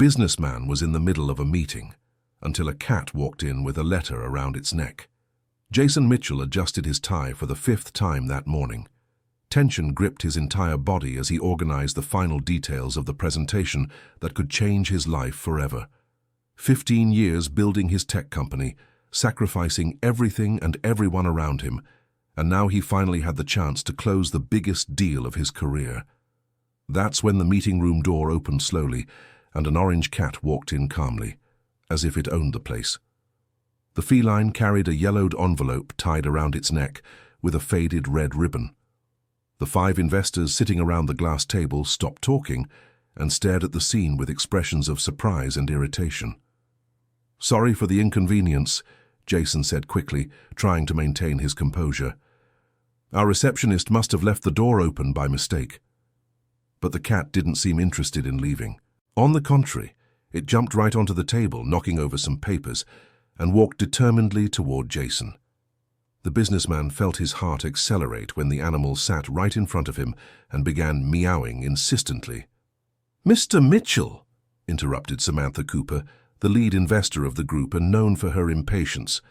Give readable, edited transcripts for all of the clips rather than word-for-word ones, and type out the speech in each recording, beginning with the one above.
businessman was in the middle of a meeting until a cat walked in with a letter around its neck. Jason Mitchell adjusted his tie for the 5th time that morning. Tension gripped his entire body as he organized the final details of the presentation that could change his life forever. 15 years building his tech company, sacrificing everything and everyone around him, and now he finally had the chance to close the biggest deal of his career. That's when the meeting room door opened slowly and an orange cat walked in calmly, as if it owned the place. The feline carried a yellowed envelope tied around its neck with a faded red ribbon. The 5 investors sitting around the glass table stopped talking and stared at the scene with expressions of surprise and irritation. "Sorry for the inconvenience," Jason said quickly, trying to maintain his composure. "Our receptionist must have left the door open by mistake." But the cat didn't seem interested in leaving. On the contrary, it jumped right onto the table, knocking over some papers, and walked determinedly toward Jason. The businessman felt his heart accelerate when the animal sat right in front of him and began meowing insistently. "Mr. Mitchell," interrupted Samantha Cooper, the lead investor of the group and known for her impatience.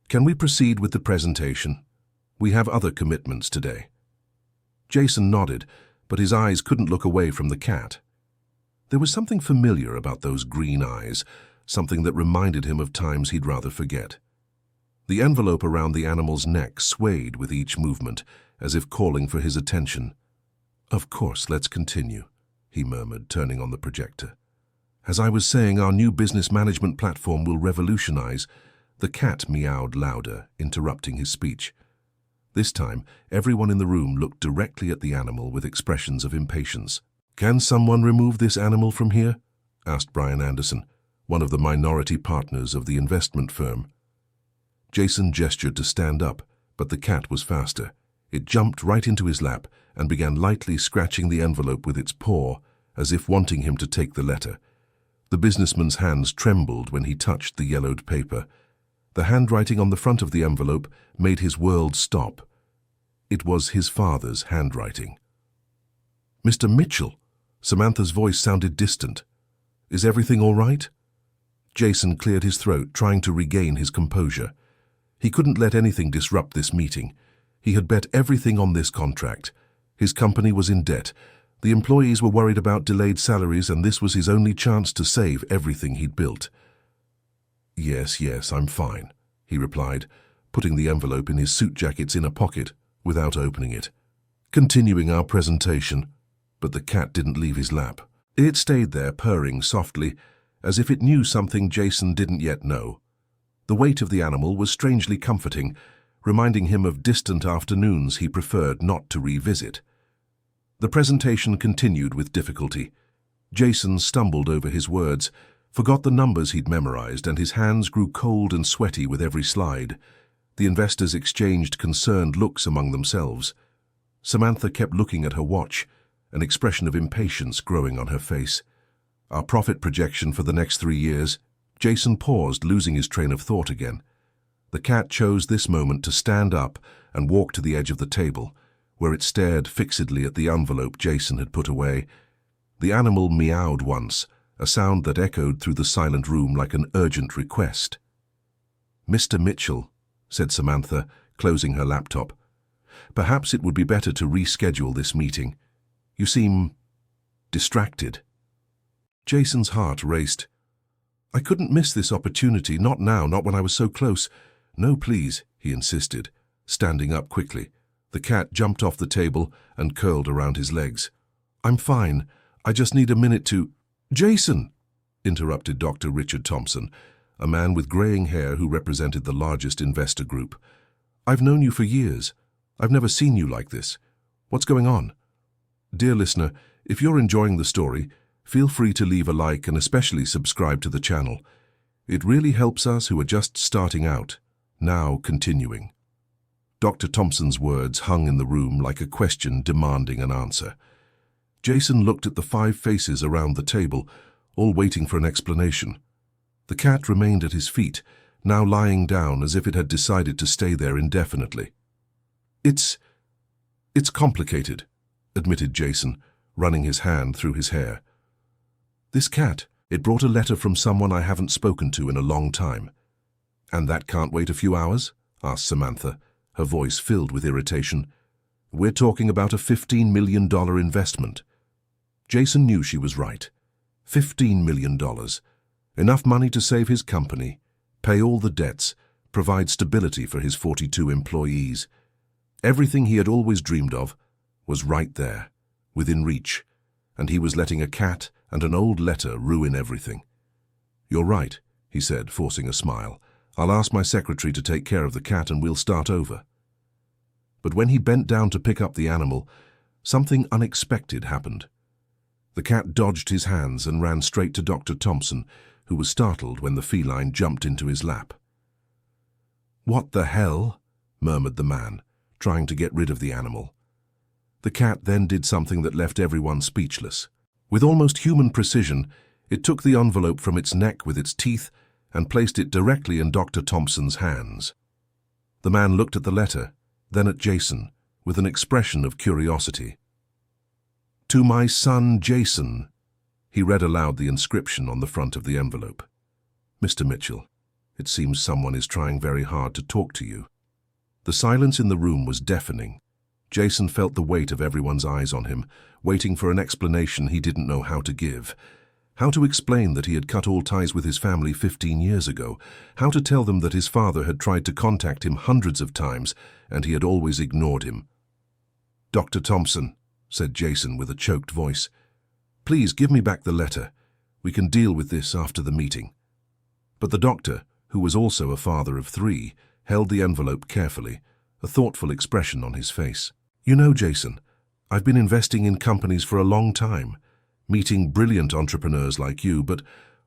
"Can we proceed with the presentation? We have other commitments today." Jason nodded, but his eyes couldn't look away from the cat. There was something familiar about those green eyes, something that reminded him of times he'd rather forget. The envelope around the animal's neck swayed with each movement, as if calling for his attention. "Of course, let's continue," he murmured, turning on the projector. "As I was saying, our new business management platform will revolutionize." The cat meowed louder, interrupting his speech. This time, everyone in the room looked directly at the animal with expressions of impatience. "Can someone remove this animal from here?" asked Brian Anderson, one of the minority partners of the investment firm. Jason gestured to stand up, but the cat was faster. It jumped right into his lap and began lightly scratching the envelope with its paw, as if wanting him to take the letter. The businessman's hands trembled when he touched the yellowed paper. The handwriting on the front of the envelope made his world stop. It was his father's handwriting. "Mr. Mitchell," Samantha's voice sounded distant. "Is everything all right?" Jason cleared his throat, trying to regain his composure. He couldn't let anything disrupt this meeting. He had bet everything on this contract. His company was in debt. The employees were worried about delayed salaries, and this was his only chance to save everything he'd built. Yes, I'm fine," he replied, putting the envelope in his suit jacket's inner pocket without opening it. "Continuing our presentation." But the cat didn't leave his lap. It stayed there, purring softly, as if it knew something Jason didn't yet know. The weight of the animal was strangely comforting, reminding him of distant afternoons he preferred not to revisit. The presentation continued with difficulty. Jason stumbled over his words, forgot the numbers he'd memorized, and his hands grew cold and sweaty with every slide. The investors exchanged concerned looks among themselves. Samantha kept looking at her watch, an expression of impatience growing on her face. "Our profit projection for the next 3 years." Jason paused, losing his train of thought again. The cat chose this moment to stand up and walk to the edge of the table, where it stared fixedly at the envelope Jason had put away. The animal meowed once, a sound that echoed through the silent room like an urgent request. "Mr. Mitchell," said Samantha, closing her laptop, "perhaps it would be better to reschedule this meeting. You seem distracted." Jason's heart raced. "I couldn't miss this opportunity, not now, not when I was so close." "No, please," he insisted, standing up quickly. The cat jumped off the table and curled around his legs. "I'm fine. I just need a minute to—" "Jason!" interrupted Dr. Richard Thompson, a man with graying hair who represented the largest investor group. "I've known you for years. I've never seen you like this. What's going on?" Dear listener, if you're enjoying the story, feel free to leave a like and especially subscribe to the channel. It really helps us who are just starting out. Now continuing. Dr. Thompson's words hung in the room like a question demanding an answer. Jason looked at the 5 faces around the table, all waiting for an explanation. The cat remained at his feet, now lying down as if it had decided to stay there indefinitely. It's complicated," admitted Jason, running his hand through his hair. "This cat, It brought a letter from someone I haven't spoken to in a long time. And that can't wait a few hours? Asked Samantha, her voice filled with irritation. We're talking about a $15 million investment. Jason knew she was right. $15 million. Enough money to save his company, pay all the debts, provide stability for his 42 employees. Everything he had always dreamed of was right there, within reach, and he was letting a cat and an old letter ruin everything. You're right, he said, forcing a smile. I'll ask my secretary to take care of the cat and we'll start over. But when he bent down to pick up the animal, something unexpected happened. The cat dodged his hands and ran straight to Dr. Thompson, who was startled when the feline jumped into his lap. What the hell? Murmured the man, trying to get rid of the animal. The cat then did something that left everyone speechless. With almost human precision, it took the envelope from its neck with its teeth and placed it directly in Dr. Thompson's hands. The man looked at the letter, then at Jason, with an expression of curiosity. To my son Jason, he read aloud the inscription on the front of the envelope. Mr. Mitchell, it seems someone is trying very hard to talk to you. The silence in the room was deafening. Jason felt the weight of everyone's eyes on him, waiting for an explanation he didn't know how to give. How to explain that he had cut all ties with his family 15 years ago, how to tell them that his father had tried to contact him hundreds of times and he had always ignored him. Dr. Thompson, said Jason with a choked voice, please give me back the letter. We can deal with this after the meeting. But the doctor, who was also a father of 3, held the envelope carefully, a thoughtful expression on his face. You know, Jason, I've been investing in companies for a long time, meeting brilliant entrepreneurs like you, but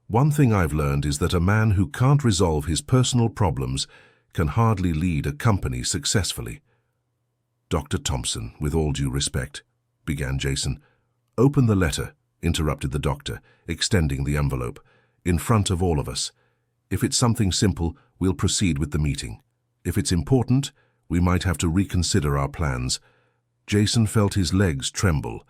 one thing I've learned is that a man who can't resolve his personal problems can hardly lead a company successfully. Dr. Thompson, with all due respect, began Jason. Open the letter, interrupted the doctor, extending the envelope, in front of all of us. If it's something simple, we'll proceed with the meeting. If it's important, we might have to reconsider our plans. Jason felt his legs tremble.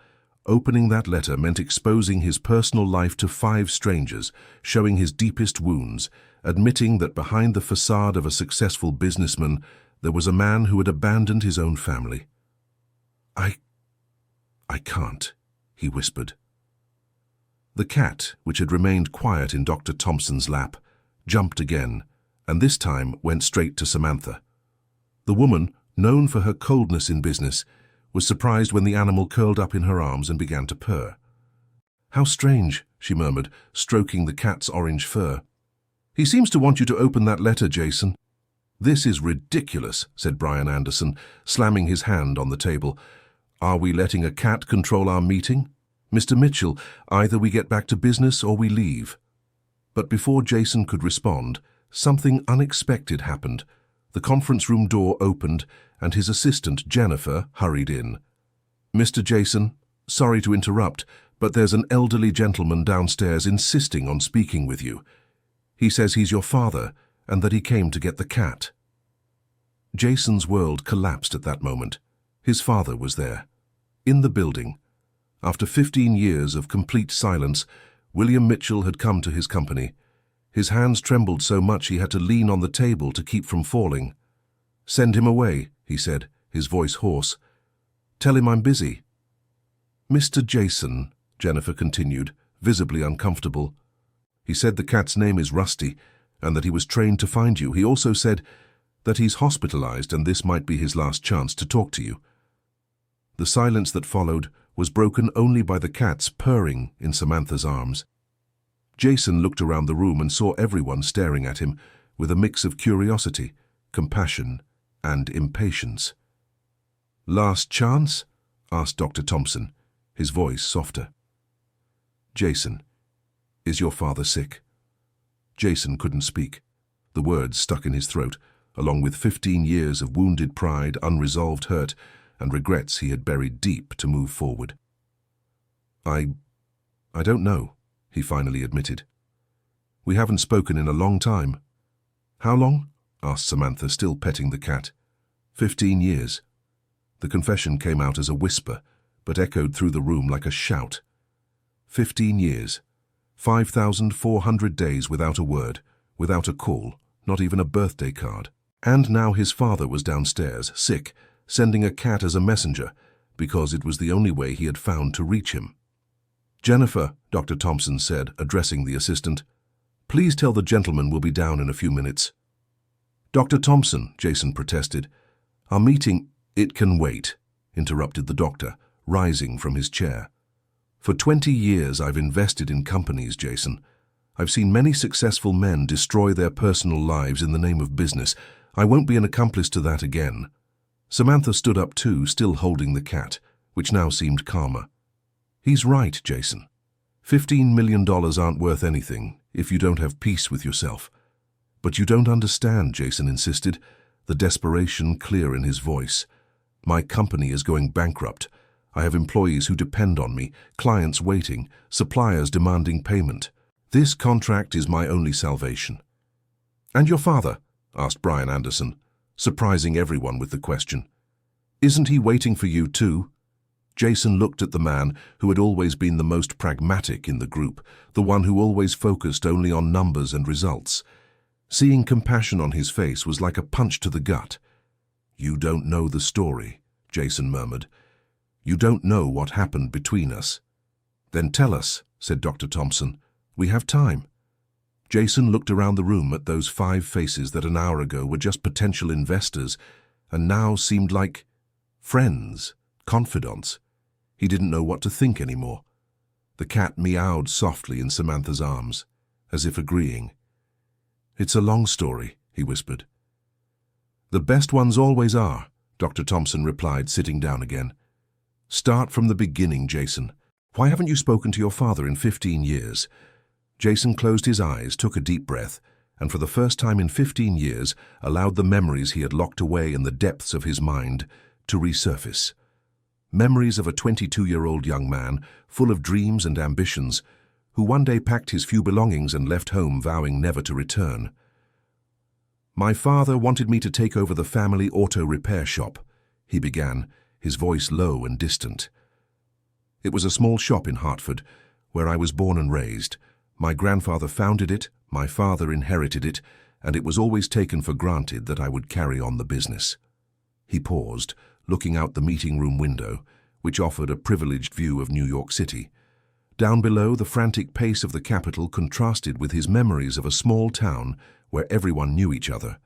Opening that letter meant exposing his personal life to 5 strangers, showing his deepest wounds, admitting that behind the facade of a successful businessman, there was a man who had abandoned his own family. I can't, he whispered. The cat, which had remained quiet in Dr. Thompson's lap, jumped again, and this time went straight to Samantha. The woman, known for her coldness in business, was surprised when the animal curled up in her arms and began to purr. How strange, she murmured, stroking the cat's orange fur. He seems to want you to open that letter, Jason. This is ridiculous, said Brian Anderson, slamming his hand on the table. Are we letting a cat control our meeting? Mr. Mitchell, either we get back to business or we leave. But before Jason could respond, something unexpected happened. The conference room door opened and his assistant, Jennifer, hurried in. Mr. Jason, sorry to interrupt, but there's an elderly gentleman downstairs insisting on speaking with you. He says he's your father and that he came to get the cat. Jason's world collapsed at that moment. His father was there, in the building. After 15 years of complete silence, William Mitchell had come to his company. His hands trembled so much he had to lean on the table to keep from falling. Send him away, he said, his voice hoarse. Tell him I'm busy. Mr. Jason, Jennifer continued, visibly uncomfortable. He said the cat's name is Rusty and that he was trained to find you. He also said that he's hospitalized and this might be his last chance to talk to you. The silence that followed was broken only by the cat's purring in Samantha's arms. Jason looked around the room and saw everyone staring at him with a mix of curiosity, compassion, and impatience. Last chance? Asked Dr. Thompson, his voice softer. Jason, is your father sick? Jason couldn't speak. The words stuck in his throat, along with 15 years of wounded pride, unresolved hurt, and regrets he had buried deep to move forward. I don't know, he finally admitted. We haven't spoken in a long time. How long? Asked Samantha, still petting the cat. 15 years. The confession came out as a whisper, but echoed through the room like a shout. 15 years. 5,400 days without a word, without a call, not even a birthday card. And now his father was downstairs, sick, sending a cat as a messenger, because it was the only way he had found to reach him. "Jennifer," Dr. Thompson said, addressing the assistant, "please tell the gentleman we'll be down in a few minutes." "Dr. Thompson," Jason protested, "our meeting—" "It can wait," interrupted the doctor, rising from his chair. "For 20 years I've invested in companies, Jason. I've seen many successful men destroy their personal lives in the name of business. I won't be an accomplice to that again." Samantha stood up too, still holding the cat, which now seemed calmer. "He's right, Jason. $15 million aren't worth anything if you don't have peace with yourself." "But you don't understand," Jason insisted, the desperation clear in his voice. "My company is going bankrupt. I have employees who depend on me, clients waiting, suppliers demanding payment. This contract is my only salvation." "And your father?" asked Brian Anderson, surprising everyone with the question. "Isn't he waiting for you too?" Jason looked at the man who had always been the most pragmatic in the group, the one who always focused only on numbers and results. Seeing compassion on his face was like a punch to the gut. "You don't know the story," Jason murmured. "You don't know what happened between us." "Then tell us," said Dr. Thompson. "We have time." Jason looked around the room at those 5 faces that an hour ago were just potential investors and now seemed like friends, confidants. He didn't know what to think anymore. The cat meowed softly in Samantha's arms, as if agreeing. "It's a long story," he whispered. "The best ones always are," Dr. Thompson replied, sitting down again. "Start from the beginning, Jason. Why haven't you spoken to your father in 15 years? Jason closed his eyes, took a deep breath, and for the first time in 15 years allowed the memories he had locked away in the depths of his mind to resurface. Memories of a 22-year-old young man, full of dreams and ambitions, who one day packed his few belongings and left home vowing never to return. "My father wanted me to take over the family auto repair shop," he began, his voice low and distant. "It was a small shop in Hartford, where I was born and raised. My grandfather founded it, my father inherited it, and it was always taken for granted that I would carry on the business." He paused, looking out the meeting room window, which offered a privileged view of New York City. Down below, the frantic pace of the capital contrasted with his memories of a small town where everyone knew each other.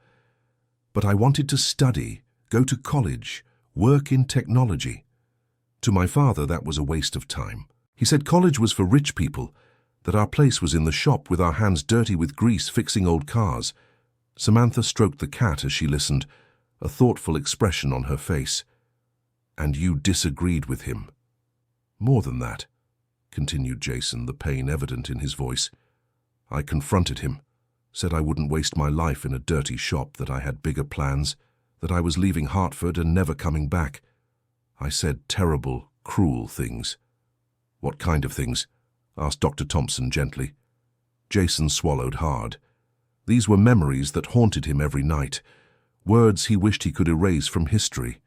"But I wanted to study, go to college, work in technology. To my father, that was a waste of time. He said college was for rich people, that our place was in the shop with our hands dirty with grease fixing old cars." Samantha stroked the cat as she listened, a thoughtful expression on her face. "And you disagreed with him?" "More than that," continued Jason, the pain evident in his voice. "I confronted him, said I wouldn't waste my life in a dirty shop, that I had bigger plans, that I was leaving Hartford and never coming back. I said terrible, cruel things." "What kind of things?" asked Dr. Thompson gently. Jason swallowed hard. These were memories that haunted him every night, words he wished he could erase from history.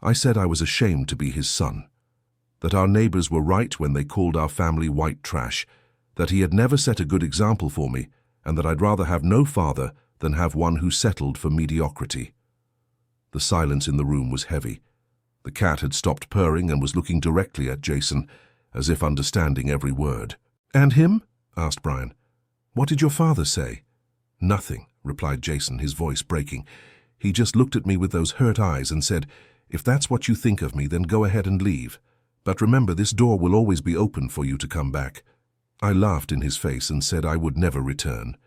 "I said I was ashamed to be his son, that our neighbors were right when they called our family white trash, that he had never set a good example for me, and that I'd rather have no father than have one who settled for mediocrity." The silence in the room was heavy. The cat had stopped purring and was looking directly at Jason, as if understanding every word. "And him?" asked Brian. "What did your father say?" "Nothing," replied Jason, his voice breaking. "He just looked at me with those hurt eyes and said, 'If that's what you think of me, then go ahead and leave. But remember, this door will always be open for you to come back.' I laughed in his face and said I would never return."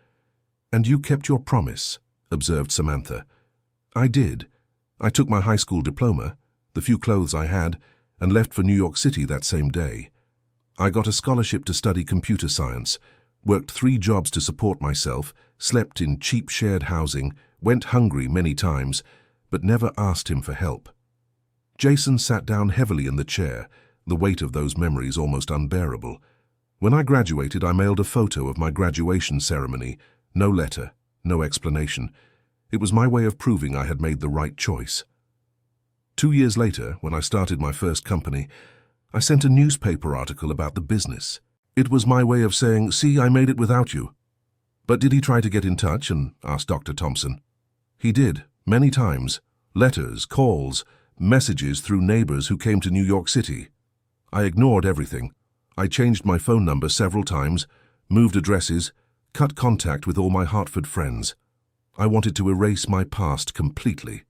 "And you kept your promise," observed Samantha. "I did. I took my high school diploma, the few clothes I had, and left for New York City that same day. I got a scholarship to study computer science, worked 3 jobs to support myself, slept in cheap shared housing, went hungry many times, but never asked him for help." Jason sat down heavily in the chair, the weight of those memories almost unbearable. "When I graduated, I mailed a photo of my graduation ceremony. No letter, no explanation. It was my way of proving I had made the right choice. 2 years later, when I started my first company, I sent a newspaper article about the business. It was my way of saying, "See, I made it without you." "But did he try to get in touch?" asked Dr. Thompson. "He did, many times. Letters, calls, messages through neighbors who came to New York City. I ignored everything. I changed my phone number several times, moved addresses, cut contact with all my Hartford friends. I wanted to erase my past completely."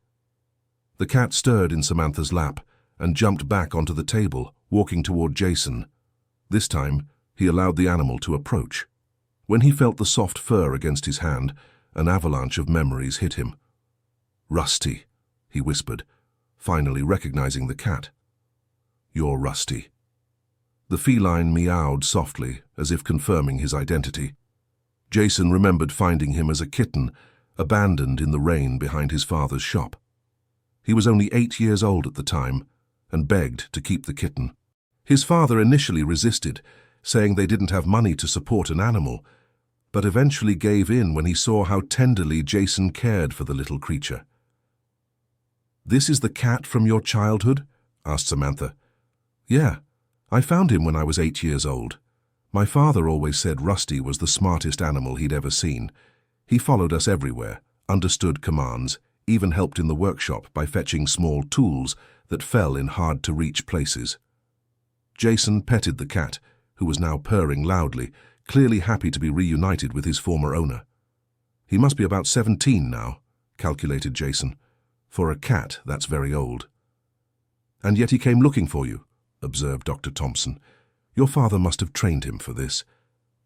The cat stirred in Samantha's lap and jumped back onto the table, walking toward Jason. This time, he allowed the animal to approach. When he felt the soft fur against his hand, an avalanche of memories hit him. "Rusty," he whispered, finally recognizing the cat. "You're Rusty." The feline meowed softly, as if confirming his identity. Jason remembered finding him as a kitten, abandoned in the rain behind his father's shop. He was only 8 years old at the time, and begged to keep the kitten. His father initially resisted, saying they didn't have money to support an animal, but eventually gave in when he saw how tenderly Jason cared for the little creature. "This is the cat from your childhood?" asked Samantha. "Yeah, I found him when I was 8 years old. My father always said Rusty was the smartest animal he'd ever seen. He followed us everywhere, understood commands, even helped in the workshop by fetching small tools that fell in hard-to-reach places." Jason petted the cat, who was now purring loudly, clearly happy to be reunited with his former owner. "He must be about 17 now," calculated Jason. "For a cat, that's very old." "And yet he came looking for you," observed Dr. Thompson. "Your father must have trained him for this."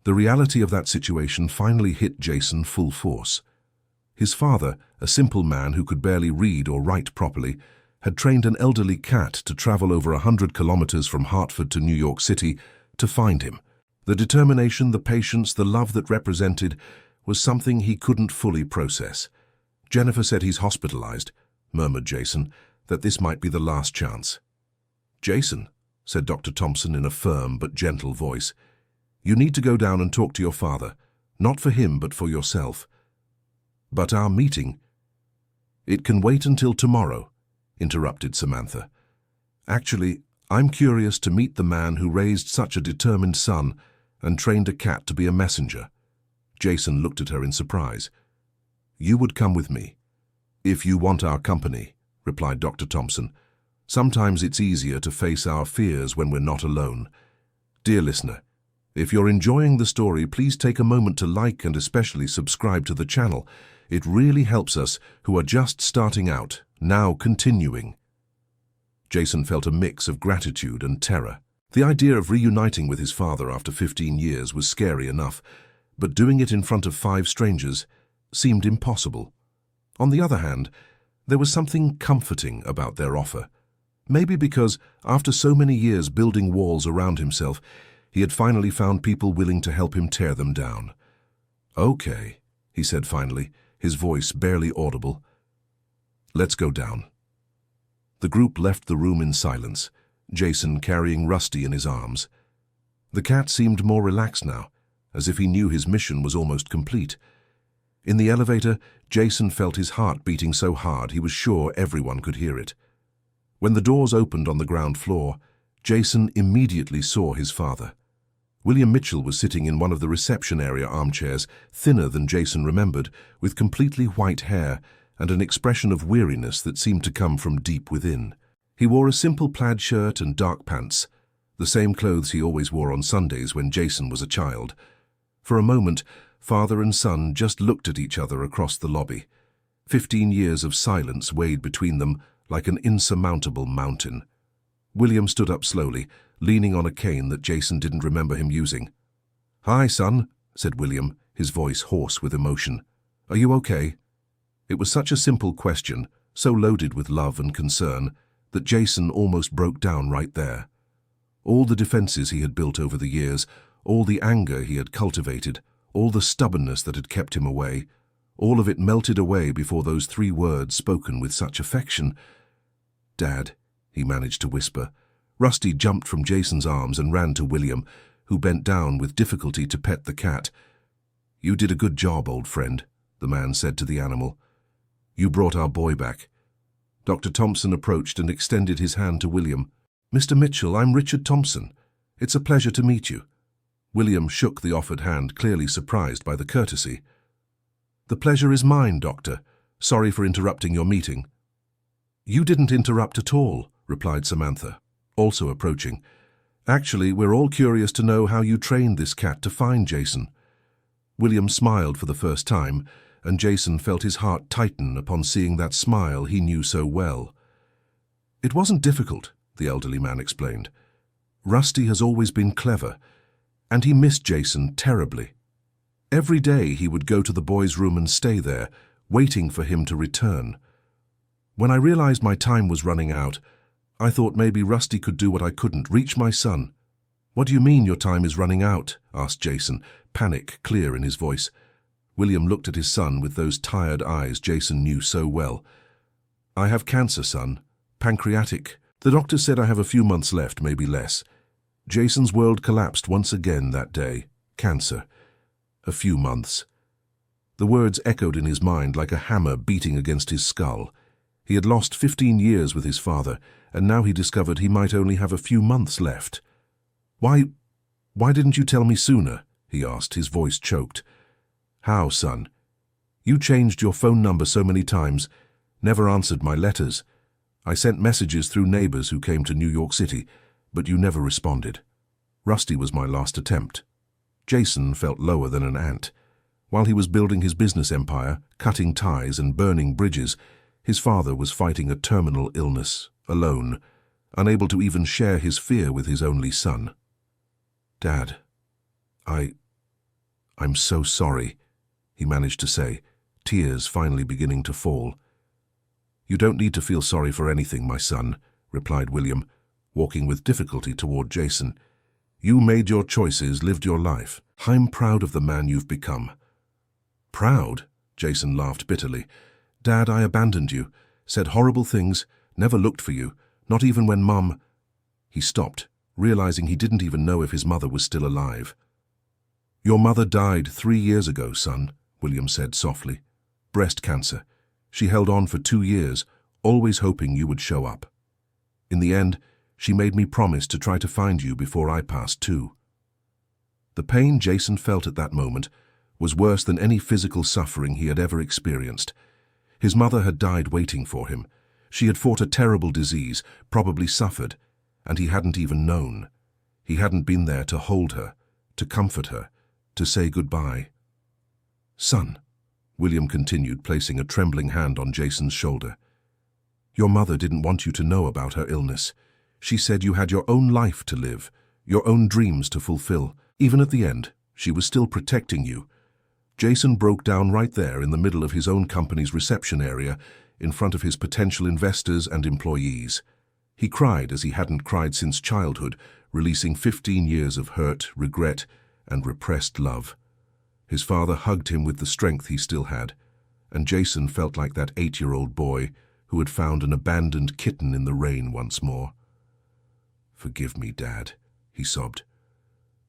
The reality of that situation finally hit Jason full force. His father, a simple man who could barely read or write properly, had trained an elderly cat to travel over 100 kilometers from Hartford to New York City to find him. The determination, the patience, the love that represented was something he couldn't fully process. "Jennifer said he's hospitalized," murmured Jason, "that this might be the last chance." "Jason," said Dr. Thompson in a firm but gentle voice, "you need to go down and talk to your father, not for him but for yourself." "But our meeting—" "It can wait until tomorrow," interrupted Samantha. "Actually, I'm curious to meet the man who raised such a determined son and trained a cat to be a messenger." Jason looked at her in surprise. "You would come with me." "If you want our company," replied Dr. Thompson. "Sometimes it's easier to face our fears when we're not alone." Dear listener, if you're enjoying the story, please take a moment to like and especially subscribe to the channel. It really helps us who are just starting out, now continuing. Jason felt a mix of gratitude and terror. The idea of reuniting with his father after 15 years was scary enough, but doing it in front of 5 strangers seemed impossible. On the other hand, there was something comforting about their offer. Maybe because, after so many years building walls around himself, he had finally found people willing to help him tear them down. "Okay," he said finally, his voice barely audible. "Let's go down." The group left the room in silence, Jason carrying Rusty in his arms. The cat seemed more relaxed now, as if he knew his mission was almost complete. In the elevator, Jason felt his heart beating so hard he was sure everyone could hear it. When the doors opened on the ground floor, Jason immediately saw his father. William Mitchell was sitting in one of the reception area armchairs, thinner than Jason remembered, with completely white hair and an expression of weariness that seemed to come from deep within. He wore a simple plaid shirt and dark pants, the same clothes he always wore on Sundays when Jason was a child. For a moment, father and son just looked at each other across the lobby. 15 years of silence weighed between them like an insurmountable mountain. William stood up slowly, leaning on a cane that Jason didn't remember him using. "Hi, son," said William, his voice hoarse with emotion. "Are you okay?" It was such a simple question, so loaded with love and concern, that Jason almost broke down right there. All the defenses he had built over the years, all the anger he had cultivated, all the stubbornness that had kept him away, all of it melted away before those 3 words spoken with such affection. "Dad," he managed to whisper. Rusty jumped from Jason's arms and ran to William, who bent down with difficulty to pet the cat. "You did a good job, old friend," the man said to the animal. "You brought our boy back." Dr. Thompson approached and extended his hand to William. "Mr. Mitchell, I'm Richard Thompson. It's a pleasure to meet you." William shook the offered hand, clearly surprised by the courtesy. "The pleasure is mine, Doctor. Sorry for interrupting your meeting." "You didn't interrupt at all," replied Samantha, also approaching. "Actually, we're all curious to know how you trained this cat to find Jason." William smiled for the first time, and Jason felt his heart tighten upon seeing that smile he knew so well. "It wasn't difficult," the elderly man explained. "Rusty has always been clever, and he missed Jason terribly. Every day he would go to the boy's room and stay there, waiting for him to return. When I realized my time was running out, I thought maybe Rusty could do what I couldn't, reach my son." "What do you mean your time is running out?" asked Jason, panic clear in his voice. William looked at his son with those tired eyes Jason knew so well. "I have cancer, son. Pancreatic. The doctor said I have a few months left, maybe less." Jason's world collapsed once again that day. Cancer. A few months. The words echoed in his mind like a hammer beating against his skull. He had lost 15 years with his father, and now he discovered he might only have a few months left. Why didn't you tell me sooner?" he asked, his voice choked. "How, son? You changed your phone number so many times, never answered my letters. I sent messages through neighbors who came to New York City, but you never responded. Rusty was my last attempt." Jason felt lower than an ant. While he was building his business empire, cutting ties and burning bridges, his father was fighting a terminal illness, alone, unable to even share his fear with his only son. "Dad, I'm so sorry," he managed to say, tears finally beginning to fall. "You don't need to feel sorry for anything, my son," replied William, walking with difficulty toward Jason. "You made your choices, lived your life. I'm proud of the man you've become." "Proud?" Jason laughed bitterly. "Dad, I abandoned you, said horrible things, never looked for you, not even when Mum—" He stopped, realizing he didn't even know if his mother was still alive. "Your mother died 3 years ago, son," William said softly. "Breast cancer. She held on for 2 years, always hoping you would show up. In the end, she made me promise to try to find you before I passed too." The pain Jason felt at that moment was worse than any physical suffering he had ever experienced. His mother had died waiting for him. She had fought a terrible disease, probably suffered, and he hadn't even known. He hadn't been there to hold her, to comfort her, to say goodbye. "Son," William continued, placing a trembling hand on Jason's shoulder, "your mother didn't want you to know about her illness. She said you had your own life to live, your own dreams to fulfill. Even at the end, she was still protecting you." Jason broke down right there in the middle of his own company's reception area, in front of his potential investors and employees. He cried as he hadn't cried since childhood, releasing 15 years of hurt, regret, and repressed love. His father hugged him with the strength he still had, and Jason felt like that 8-year-old boy who had found an abandoned kitten in the rain once more. "Forgive me, Dad," he sobbed.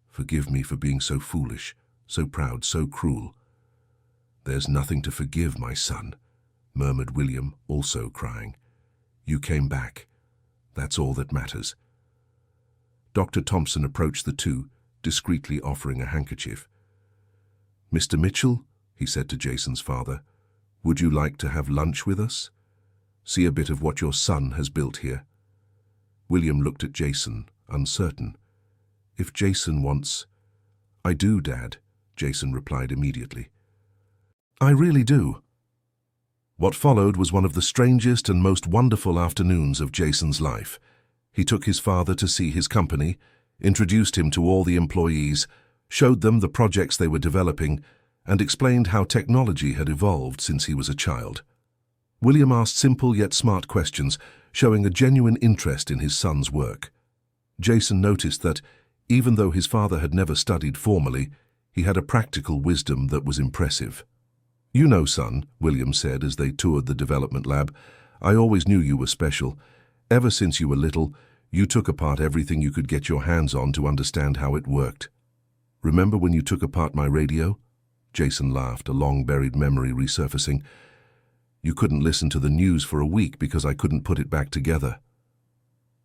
"Forgive me for being so foolish, so proud, so cruel." "There's nothing to forgive, my son," murmured William, also crying. "You came back. That's all that matters." Dr. Thompson approached the two, discreetly offering a handkerchief. "Mr. Mitchell," he said to Jason's father, "would you like to have lunch with us? See a bit of what your son has built here?" William looked at Jason, uncertain. "If Jason wants—" "I do, Dad," Jason replied immediately. "I really do." What followed was one of the strangest and most wonderful afternoons of Jason's life. He took his father to see his company, introduced him to all the employees, showed them the projects they were developing, and explained how technology had evolved since he was a child. William asked simple yet smart questions, showing a genuine interest in his son's work. Jason noticed that, even though his father had never studied formally, he had a practical wisdom that was impressive. "You know, son," William said as they toured the development lab, "I always knew you were special. Ever since you were little, you took apart everything you could get your hands on to understand how it worked. Remember when you took apart my radio?" Jason laughed, a long-buried memory resurfacing. "You couldn't listen to the news for a week because I couldn't put it back together."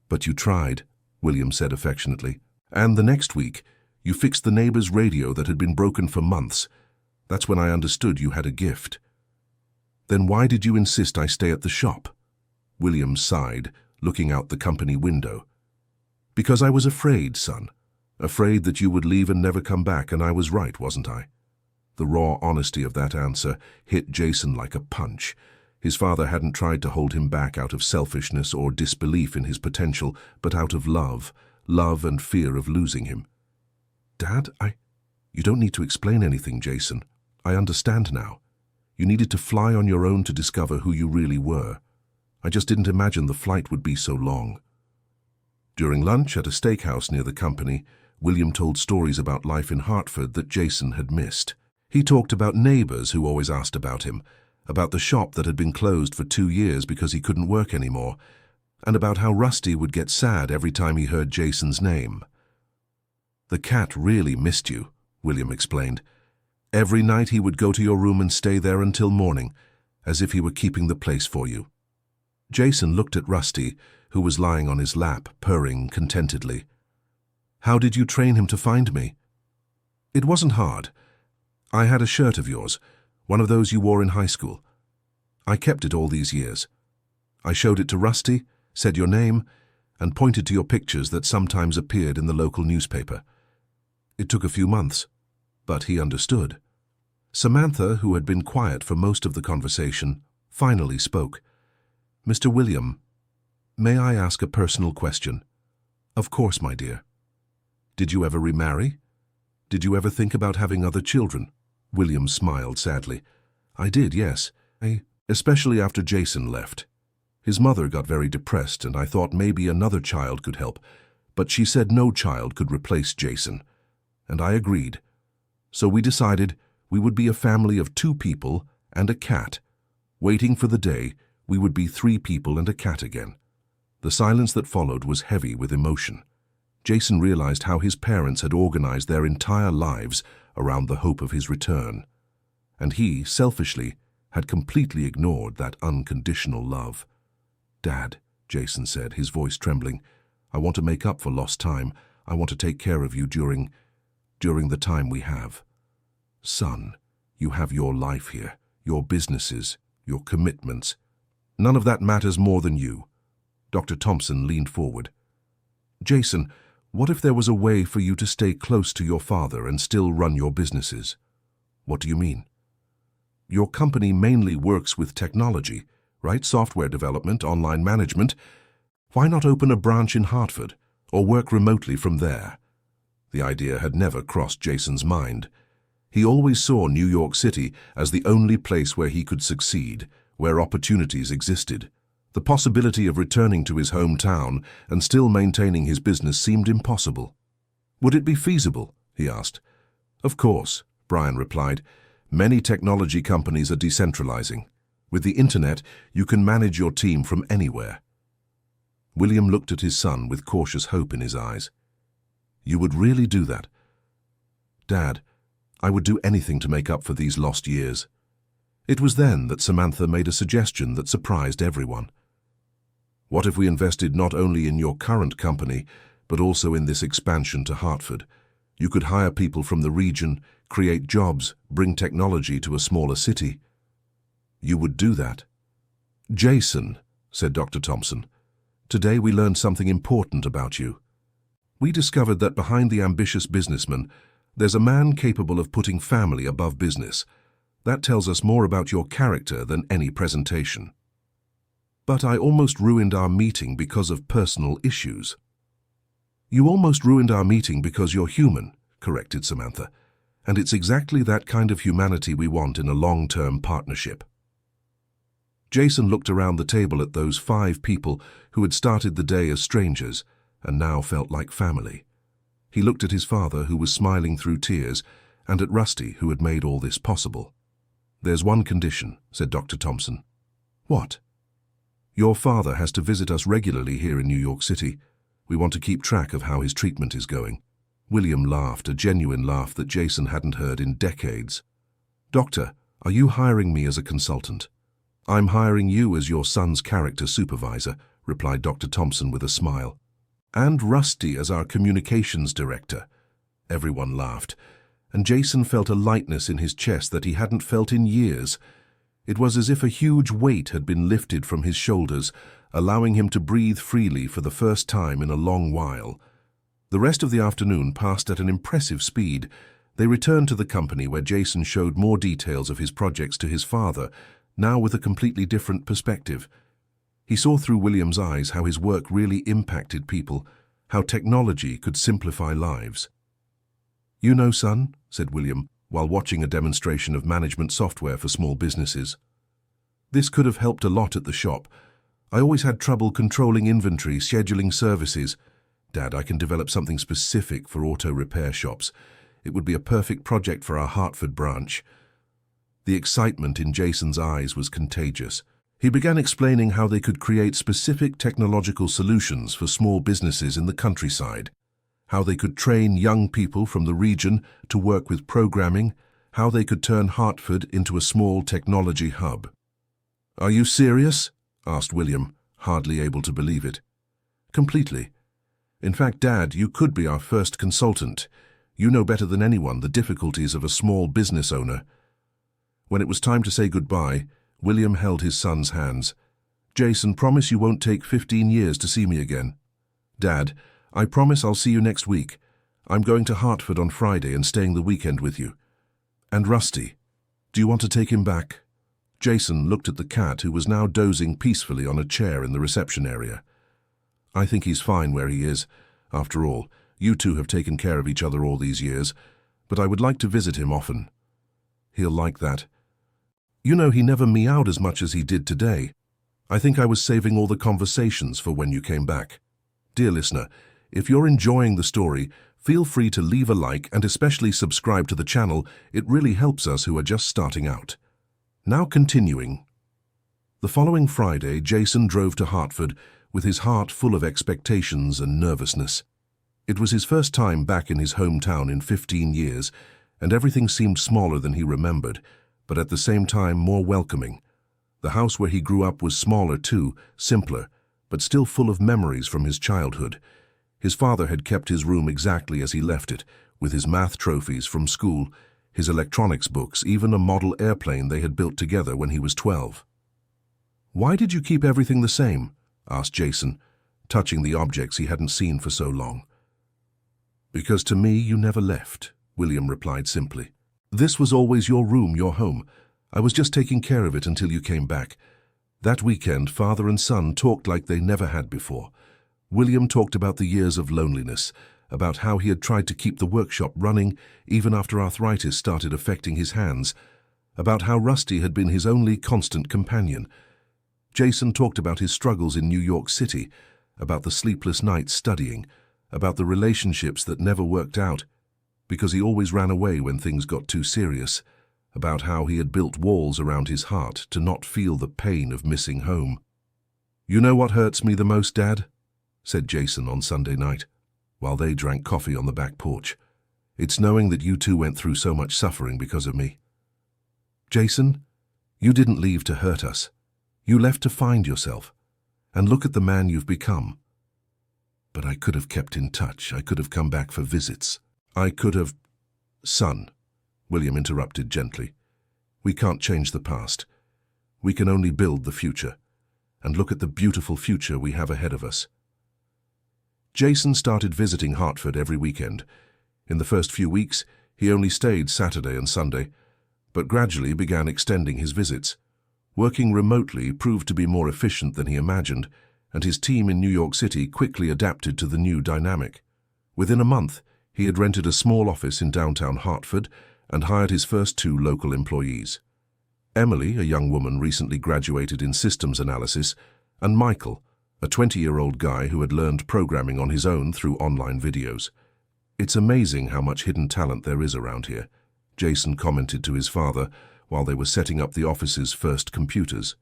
"But you tried," William said affectionately. "And the next week, You fixed the neighbor's radio that had been broken for months. That's when I understood you had a gift. Then why did you insist I stay at the shop? William sighed, looking out the company window. Because I was afraid, son. Afraid that you would leave and never come back, and I was right, wasn't I? The raw honesty of that answer hit Jason like a punch. His father hadn't tried to hold him back out of selfishness or disbelief in his potential, but out of love and fear of losing him. Dad, You don't need to explain anything, Jason. I understand now. You needed to fly on your own to discover who you really were. I just didn't imagine the flight would be so long. During lunch at a steakhouse near the company, William told stories about life in Hartford that Jason had missed. He talked about neighbors who always asked about him, about the shop that had been closed for 2 years because he couldn't work anymore, and about how Rusty would get sad every time he heard Jason's name. The cat really missed you, William explained. Every night he would go to your room and stay there until morning, as if he were keeping the place for you. Jason looked at Rusty, who was lying on his lap, purring contentedly. How did you train him to find me? It wasn't hard. I had a shirt of yours, one of those you wore in high school. I kept it all these years. I showed it to Rusty, said your name, and pointed to your pictures that sometimes appeared in the local newspaper. It took a few months, but he understood. Samantha, who had been quiet for most of the conversation, finally spoke. Mr. William, may I ask a personal question? Of course, my dear. Did you ever remarry? Did you ever think about having other children? William smiled sadly. I did, yes. Especially after Jason left. His mother got very depressed, and I thought maybe another child could help, but she said no child could replace Jason. And I agreed. So we decided we would be a family of 2 people and a cat. Waiting for the day we would be 3 people and a cat again. The silence that followed was heavy with emotion. Jason realized how his parents had organized their entire lives around the hope of his return. And he, selfishly, had completely ignored that unconditional love. Dad, Jason said, his voice trembling, I want to make up for lost time. I want to take care of you during the time we have. Son, you have your life here, your businesses, your commitments. None of that matters more than you. Dr. Thompson leaned forward. Jason, what if there was a way for you to stay close to your father and still run your businesses? What do you mean? Your company mainly works with technology, right? Software development, online management. Why not open a branch in Hartford or work remotely from there? The idea had never crossed Jason's mind. He always saw New York City as the only place where he could succeed, where opportunities existed. The possibility of returning to his hometown and still maintaining his business seemed impossible. Would it be feasible? He asked. Of course, Brian replied. Many technology companies are decentralizing. With the internet, you can manage your team from anywhere. William looked at his son with cautious hope in his eyes. You would really do that? Dad, I would do anything to make up for these lost years. It was then that Samantha made a suggestion that surprised everyone. What if we invested not only in your current company, but also in this expansion to Hartford? You could hire people from the region, create jobs, bring technology to a smaller city. You would do that? Jason, said Dr. Thompson, today we learned something important about you. We discovered that behind the ambitious businessman, there's a man capable of putting family above business. That tells us more about your character than any presentation. But I almost ruined our meeting because of personal issues. You almost ruined our meeting because you're human, corrected Samantha. And it's exactly that kind of humanity we want in a long-term partnership. Jason looked around the table at those 5 people who had started the day as strangers and now felt like family. He looked at his father, who was smiling through tears, and at Rusty, who had made all this possible. There's one condition, said Dr. Thompson. What? Your father has to visit us regularly here in New York City. We want to keep track of how his treatment is going. William laughed, a genuine laugh that Jason hadn't heard in decades. Doctor, are you hiring me as a consultant? I'm hiring you as your son's character supervisor, replied Dr. Thompson with a smile. And Rusty as our communications director. Everyone laughed, and Jason felt a lightness in his chest that he hadn't felt in years. It was as if a huge weight had been lifted from his shoulders, allowing him to breathe freely for the first time in a long while. The rest of the afternoon passed at an impressive speed. They returned to the company where Jason showed more details of his projects to his father, now with a completely different perspective. He saw through William's eyes how his work really impacted people, how technology could simplify lives. "You know, son," said William, while watching a demonstration of management software for small businesses, "this could have helped a lot at the shop. I always had trouble controlling inventory, scheduling services. Dad, I can develop something specific for auto repair shops. It would be a perfect project for our Hartford branch." The excitement in Jason's eyes was contagious. He began explaining how they could create specific technological solutions for small businesses in the countryside, how they could train young people from the region to work with programming, how they could turn Hartford into a small technology hub. "Are you serious?" asked William, hardly able to believe it. "Completely. In fact, Dad, you could be our first consultant. You know better than anyone the difficulties of a small business owner." When it was time to say goodbye, William held his son's hands. "Jason, promise you won't take 15 years to see me again." "Dad, I promise I'll see you next week. I'm going to Hartford on Friday and staying the weekend with you. And Rusty, do you want to take him back?" Jason looked at the cat, who was now dozing peacefully on a chair in the reception area. "I think he's fine where he is. After all, you two have taken care of each other all these years, but I would like to visit him often." "He'll like that. You know, he never meowed as much as he did today. I think I was saving all the conversations for when you came back." Dear listener, if you're enjoying the story, feel free to leave a like and especially subscribe to the channel. It really helps us who are just starting out. Now continuing. The following Friday, Jason drove to Hartford with his heart full of expectations and nervousness. It was his first time back in his hometown in 15 years, and everything seemed smaller than he remembered, but at the same time more welcoming. The house where he grew up was smaller too, simpler, but still full of memories from his childhood. His father had kept his room exactly as he left it, with his math trophies from school, his electronics books, even a model airplane they had built together when he was 12. "Why did you keep everything the same?" asked Jason, touching the objects he hadn't seen for so long. "Because to me you never left," William replied simply. "This was always your room, your home. I was just taking care of it until you came back." That weekend, father and son talked like they never had before. William talked about the years of loneliness, about how he had tried to keep the workshop running even after arthritis started affecting his hands, about how Rusty had been his only constant companion. Jason talked about his struggles in New York City, about the sleepless nights studying, about the relationships that never worked out, because he always ran away when things got too serious, about how he had built walls around his heart to not feel the pain of missing home. "You know what hurts me the most, Dad?" said Jason on Sunday night, while they drank coffee on the back porch. "It's knowing that you two went through so much suffering because of me. Jason, you didn't leave to hurt us. You left to find yourself. And look at the man you've become. But I could have kept in touch. I could have come back for visits. I could have—" "Son," William interrupted gently, "we can't change the past. We can only build the future. And look at the beautiful future we have ahead of us." Jason started visiting Hartford every weekend. In the first few weeks, he only stayed Saturday and Sunday, but gradually began extending his visits. Working remotely proved to be more efficient than he imagined, and his team in New York City quickly adapted to the new dynamic. Within a month, he had rented a small office in downtown Hartford and hired his first 2 local employees. Emily, a young woman recently graduated in systems analysis, and Michael, a 20-year-old guy who had learned programming on his own through online videos. "It's amazing how much hidden talent there is around here," Jason commented to his father while they were setting up the office's first computers.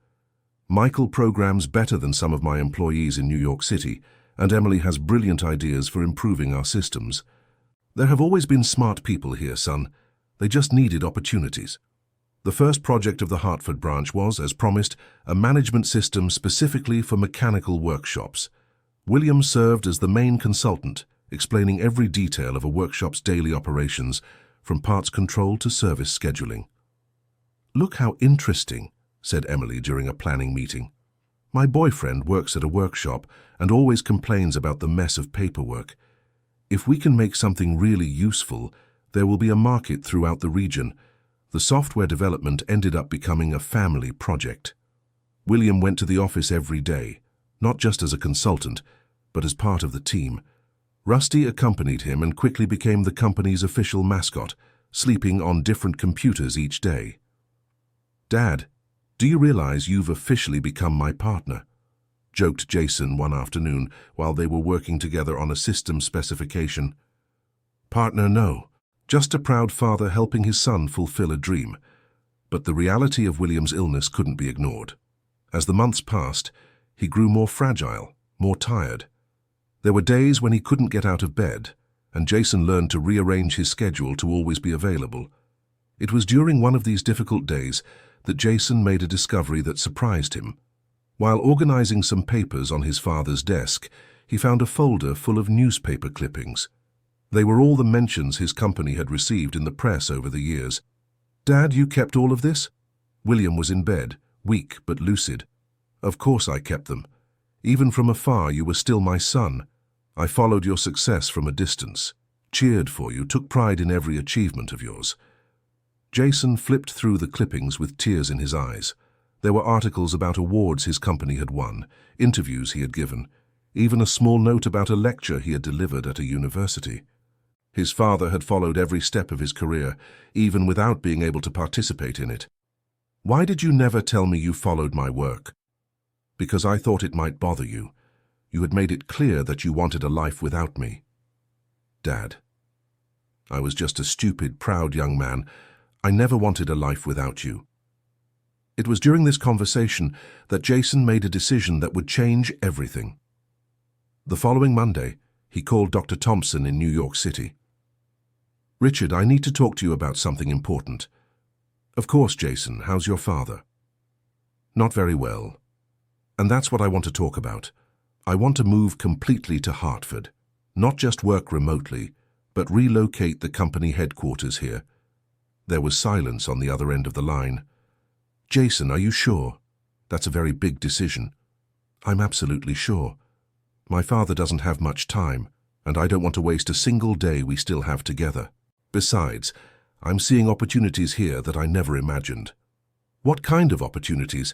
"Michael programs better than some of my employees in New York City, and Emily has brilliant ideas for improving our systems. There have always been smart people here, son. They just needed opportunities." The first project of the Hartford branch was, as promised, a management system specifically for mechanical workshops. William served as the main consultant, explaining every detail of a workshop's daily operations, from parts control to service scheduling. "Look how interesting," said Emily during a planning meeting. "My boyfriend works at a workshop and always complains about the mess of paperwork. If we can make something really useful, there will be a market throughout the region." The software development ended up becoming a family project. William went to the office every day, not just as a consultant, but as part of the team. Rusty accompanied him and quickly became the company's official mascot, sleeping on different computers each day. "Dad, do you realize you've officially become my partner?" joked Jason one afternoon while they were working together on a system specification. "Partner, no. Just a proud father helping his son fulfill a dream." But the reality of William's illness couldn't be ignored. As the months passed, he grew more fragile, more tired. There were days when he couldn't get out of bed, and Jason learned to rearrange his schedule to always be available. It was during one of these difficult days that Jason made a discovery that surprised him. While organizing some papers on his father's desk, he found a folder full of newspaper clippings. They were all the mentions his company had received in the press over the years. "Dad, you kept all of this?" William was in bed, weak but lucid. "Of course I kept them. Even from afar, you were still my son. I followed your success from a distance, cheered for you, took pride in every achievement of yours." Jason flipped through the clippings with tears in his eyes. There were articles about awards his company had won, interviews he had given, even a small note about a lecture he had delivered at a university. His father had followed every step of his career, even without being able to participate in it. "Why did you never tell me you followed my work?" "Because I thought it might bother you. You had made it clear that you wanted a life without me." "Dad, I was just a stupid, proud young man. I never wanted a life without you." It was during this conversation that Jason made a decision that would change everything. The following Monday, he called Dr. Thompson in New York City. "Richard, I need to talk to you about something important." "Of course, Jason. How's your father?" "Not very well. And that's what I want to talk about. I want to move completely to Hartford. Not just work remotely, but relocate the company headquarters here." There was silence on the other end of the line. "Jason, are you sure? That's a very big decision." "I'm absolutely sure. My father doesn't have much time, and I don't want to waste a single day we still have together. Besides, I'm seeing opportunities here that I never imagined." "What kind of opportunities?"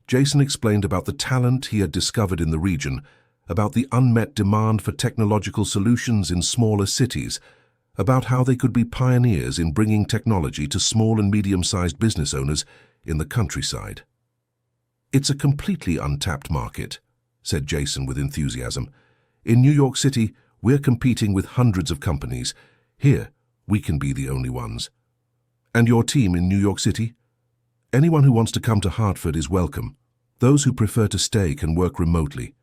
Jason explained about the talent he had discovered in the region, about the unmet demand for technological solutions in smaller cities, about how they could be pioneers in bringing technology to small and medium-sized business owners in the countryside. "It's a completely untapped market," said Jason with enthusiasm. "In New York City, we're competing with hundreds of companies. Here, we can be the only ones." "And your team in New York City?" "Anyone who wants to come to Hartford is welcome. Those who prefer to stay can work remotely.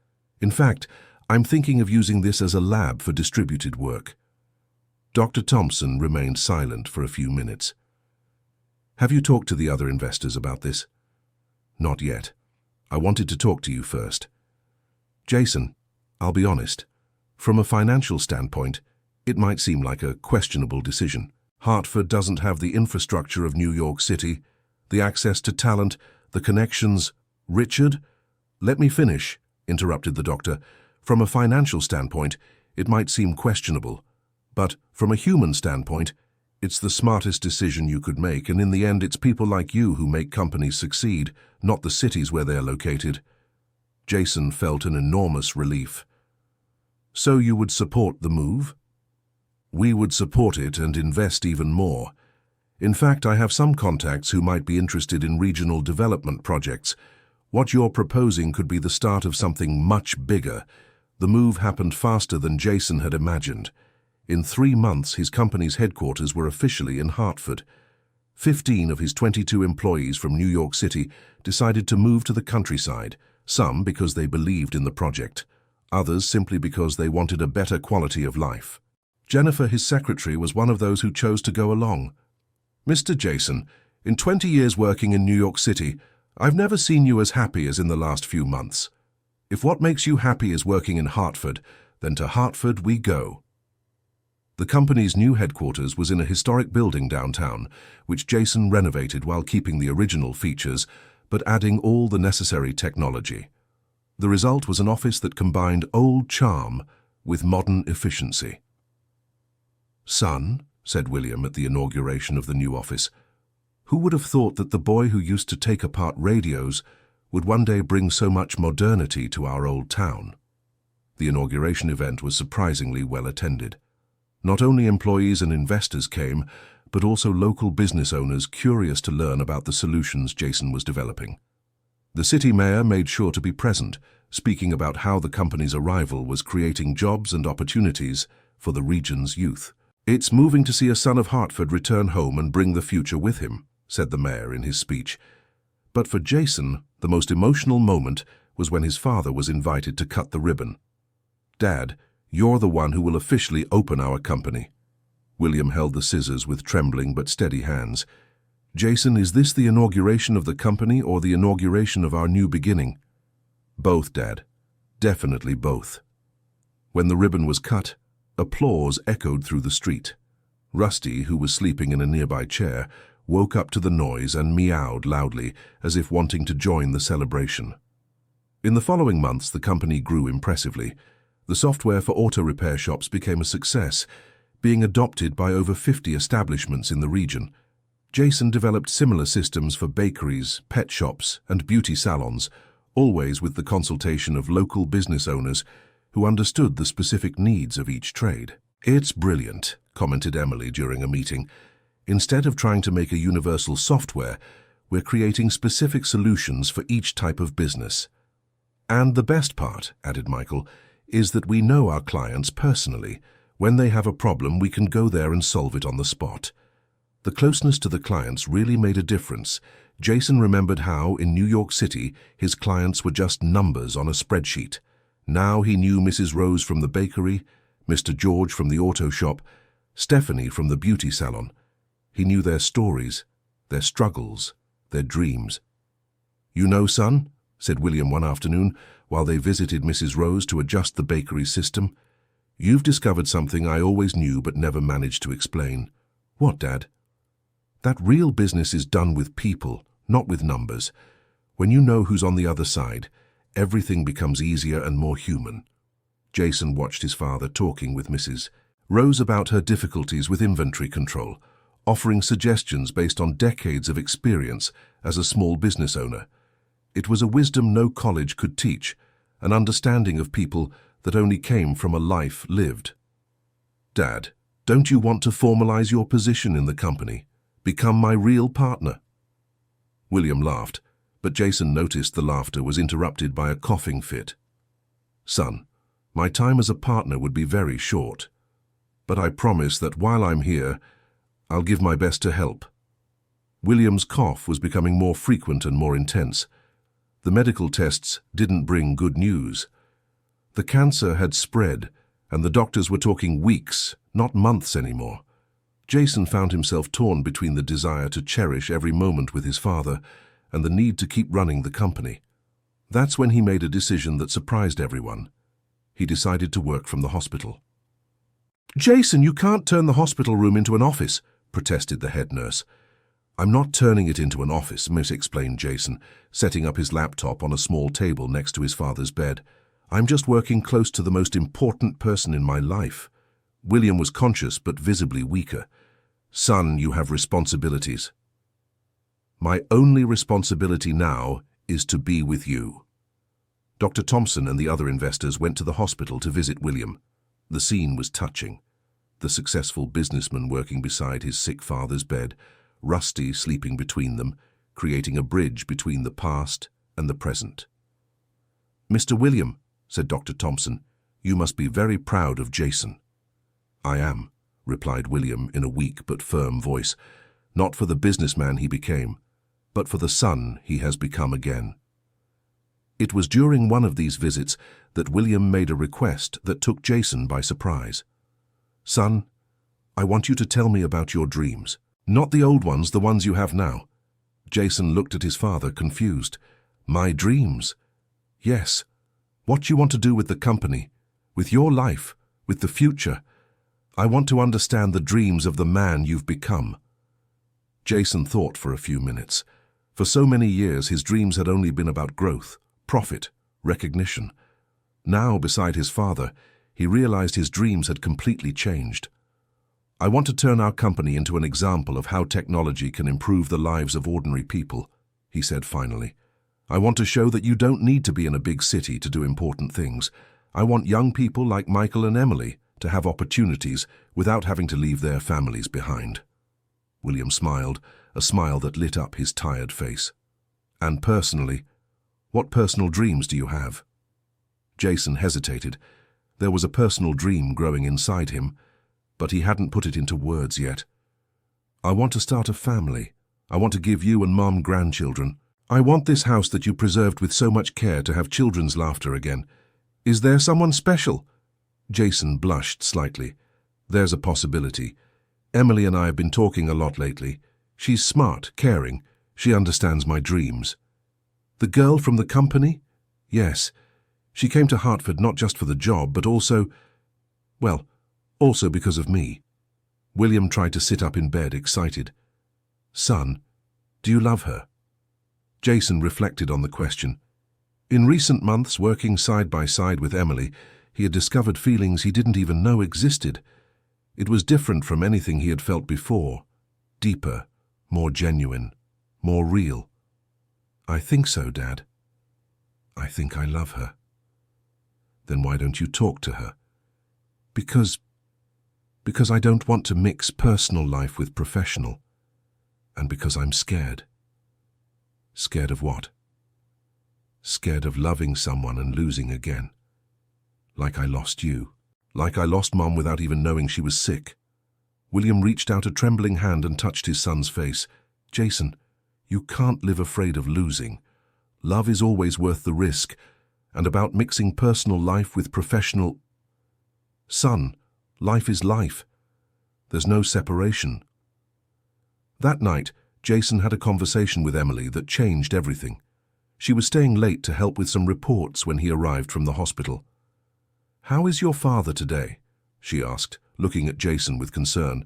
In fact, I'm thinking of using this as a lab for distributed work." Dr. Thompson remained silent for a few minutes. "Have you talked to the other investors about this?" "Not yet. I wanted to talk to you first." "Jason, I'll be honest. From a financial standpoint, it might seem like a questionable decision. Hartford doesn't have the infrastructure of New York City, the access to talent, the connections." "Richard, let me finish," interrupted the doctor. "From a financial standpoint, it might seem questionable. But from a human standpoint, it's the smartest decision you could make, and in the end it's people like you who make companies succeed, not the cities where they're located." Jason felt an enormous relief. "So you would support the move?" "We would support it and invest even more. In fact, I have some contacts who might be interested in regional development projects. What you're proposing could be the start of something much bigger." The move happened faster than Jason had imagined. In 3 months, his company's headquarters were officially in Hartford. 15 of his 22 employees from New York City decided to move to the countryside, some because they believed in the project, others simply because they wanted a better quality of life. Jennifer, his secretary, was one of those who chose to go along. "Mr. Jason, in 20 years working in New York City, I've never seen you as happy as in the last few months. If what makes you happy is working in Hartford, then to Hartford we go." The company's new headquarters was in a historic building downtown, which Jason renovated while keeping the original features, but adding all the necessary technology. The result was an office that combined old charm with modern efficiency. "Son," said William at the inauguration of the new office, "who would have thought that the boy who used to take apart radios would one day bring so much modernity to our old town?" The inauguration event was surprisingly well attended. Not only employees and investors came, but also local business owners curious to learn about the solutions Jason was developing. The city mayor made sure to be present, speaking about how the company's arrival was creating jobs and opportunities for the region's youth. "It's moving to see a son of Hartford return home and bring the future with him," said the mayor in his speech. But for Jason, the most emotional moment was when his father was invited to cut the ribbon. "Dad, you're the one who will officially open our company." William held the scissors with trembling but steady hands. "Jason, is this the inauguration of the company or the inauguration of our new beginning?" "Both, Dad. Definitely both." When the ribbon was cut, applause echoed through the street. Rusty, who was sleeping in a nearby chair, woke up to the noise and meowed loudly, as if wanting to join the celebration. In the following months, the company grew impressively. The software for auto repair shops became a success, being adopted by over 50 establishments in the region. Jason developed similar systems for bakeries, pet shops, and beauty salons, always with the consultation of local business owners who understood the specific needs of each trade. "It's brilliant," commented Emily during a meeting. "Instead of trying to make a universal software, we're creating specific solutions for each type of business." "And the best part," added Michael, "is that we know our clients personally. When they have a problem, we can go there and solve it on the spot." The closeness to the clients really made a difference. Jason remembered how, in New York City, his clients were just numbers on a spreadsheet. Now he knew Mrs. Rose from the bakery, Mr. George from the auto shop, Stephanie from the beauty salon. He knew their stories, their struggles, their dreams. "You know, son," said William one afternoon, while they visited Mrs. Rose to adjust the bakery's system, "you've discovered something I always knew but never managed to explain." "What, Dad?" "That real business is done with people, not with numbers. When you know who's on the other side, everything becomes easier and more human." Jason watched his father talking with Mrs. Rose about her difficulties with inventory control, offering suggestions based on decades of experience as a small business owner. It was a wisdom no college could teach, an understanding of people that only came from a life lived. "Dad, don't you want to formalize your position in the company? Become my real partner?" William laughed, but Jason noticed the laughter was interrupted by a coughing fit. "Son, my time as a partner would be very short. But I promise that while I'm here, I'll give my best to help." William's cough was becoming more frequent and more intense. The medical tests didn't bring good news. The cancer had spread, and the doctors were talking weeks, not months anymore. Jason found himself torn between the desire to cherish every moment with his father and the need to keep running the company. That's when he made a decision that surprised everyone. He decided to work from the hospital. "Jason, you can't turn the hospital room into an office," protested the head nurse. "I'm not turning it into an office," explained Jason, setting up his laptop on a small table next to his father's bed. "I'm just working close to the most important person in my life." William was conscious but visibly weaker. "Son, you have responsibilities." "My only responsibility now is to be with you." Dr. Thompson and the other investors went to the hospital to visit William. The scene was touching. The successful businessman working beside his sick father's bed, Rusty sleeping between them, creating a bridge between the past and the present. "Mr. William," said Dr. Thompson, "you must be very proud of Jason." "I am," replied William in a weak but firm voice, "not for the businessman he became, but for the son he has become again." It was during one of these visits that William made a request that took Jason by surprise. "Son, I want you to tell me about your dreams. Not the old ones, the ones you have now." Jason looked at his father, confused. "My dreams?" "Yes. What you want to do with the company, with your life, with the future. I want to understand the dreams of the man you've become." Jason thought for a few minutes. For so many years, his dreams had only been about growth, profit, recognition. Now, beside his father, he realized his dreams had completely changed. "I want to turn our company into an example of how technology can improve the lives of ordinary people," he said finally. "I want to show that you don't need to be in a big city to do important things. I want young people like Michael and Emily to have opportunities without having to leave their families behind." William smiled, a smile that lit up his tired face. "And personally, what personal dreams do you have?" Jason hesitated. There was a personal dream growing inside him, but he hadn't put it into words yet. "I want to start a family. I want to give you and Mom grandchildren. I want this house that you preserved with so much care to have children's laughter again. Is there someone special?" Jason blushed slightly. "There's a possibility. Emily and I have been talking a lot lately. She's smart, caring. She understands my dreams." "The girl from the company?" "Yes. She came to Hartford not just for the job, but also because of me." William tried to sit up in bed, excited. "Son, do you love her?" Jason reflected on the question. In recent months, working side by side with Emily, he had discovered feelings he didn't even know existed. It was different from anything he had felt before. Deeper, more genuine, more real. "I think so, Dad. I think I love her." "Then why don't you talk to her?" Because I don't want to mix personal life with professional. And because I'm scared." "Scared of what?" "Scared of loving someone and losing again. Like I lost you. Like I lost Mom without even knowing she was sick." William reached out a trembling hand and touched his son's face. "Jason, you can't live afraid of losing. Love is always worth the risk, and about mixing personal life with professional. Son, life is life. There's no separation." That night, Jason had a conversation with Emily that changed everything. She was staying late to help with some reports when he arrived from the hospital. "How is your father today?" she asked, looking at Jason with concern.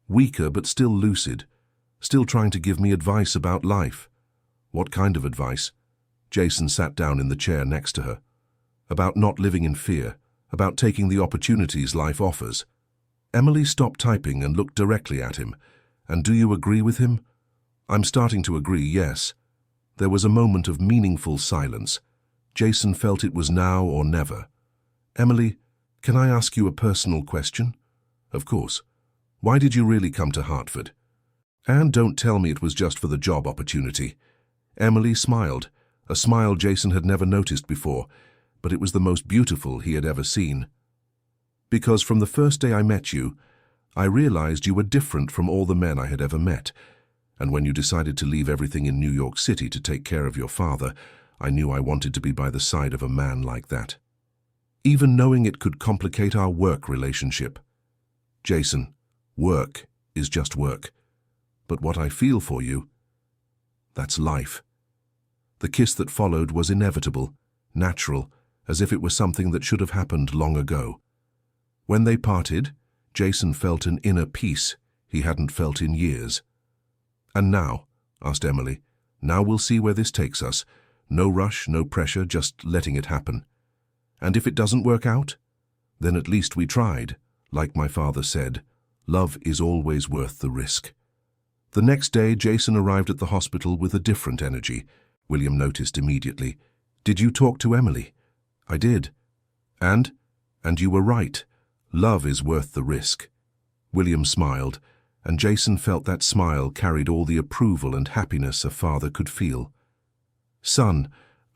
"Weaker but still lucid, still trying to give me advice about life." "What kind of advice?" Jason sat down in the chair next to her. "About not living in fear, about taking the opportunities life offers." Emily stopped typing and looked directly at him. "And do you agree with him?" "I'm starting to agree, yes." There was a moment of meaningful silence. Jason felt it was now or never. "Emily, can I ask you a personal question?" "Of course. Why did you really come to Hartford?" "And don't tell me it was just for the job opportunity." Emily smiled, a smile Jason had never noticed before, but it was the most beautiful he had ever seen. "Because from the first day I met you, I realized you were different from all the men I had ever met. And when you decided to leave everything in New York City to take care of your father, I knew I wanted to be by the side of a man like that. Even knowing it could complicate our work relationship." "Jason, work is just work. But what I feel for you, that's life." The kiss that followed was inevitable, natural, as if it was something that should have happened long ago. When they parted, Jason felt an inner peace he hadn't felt in years. "And now?" asked Emily. "Now we'll see where this takes us. No rush, no pressure, just letting it happen. And if it doesn't work out, then at least we tried. Like my father said, love is always worth the risk." The next day, Jason arrived at the hospital with a different energy. William noticed immediately. "Did you talk to Emily?" "I did." And you were right. Love is worth the risk." William smiled, and Jason felt that smile carried all the approval and happiness a father could feel. "Son,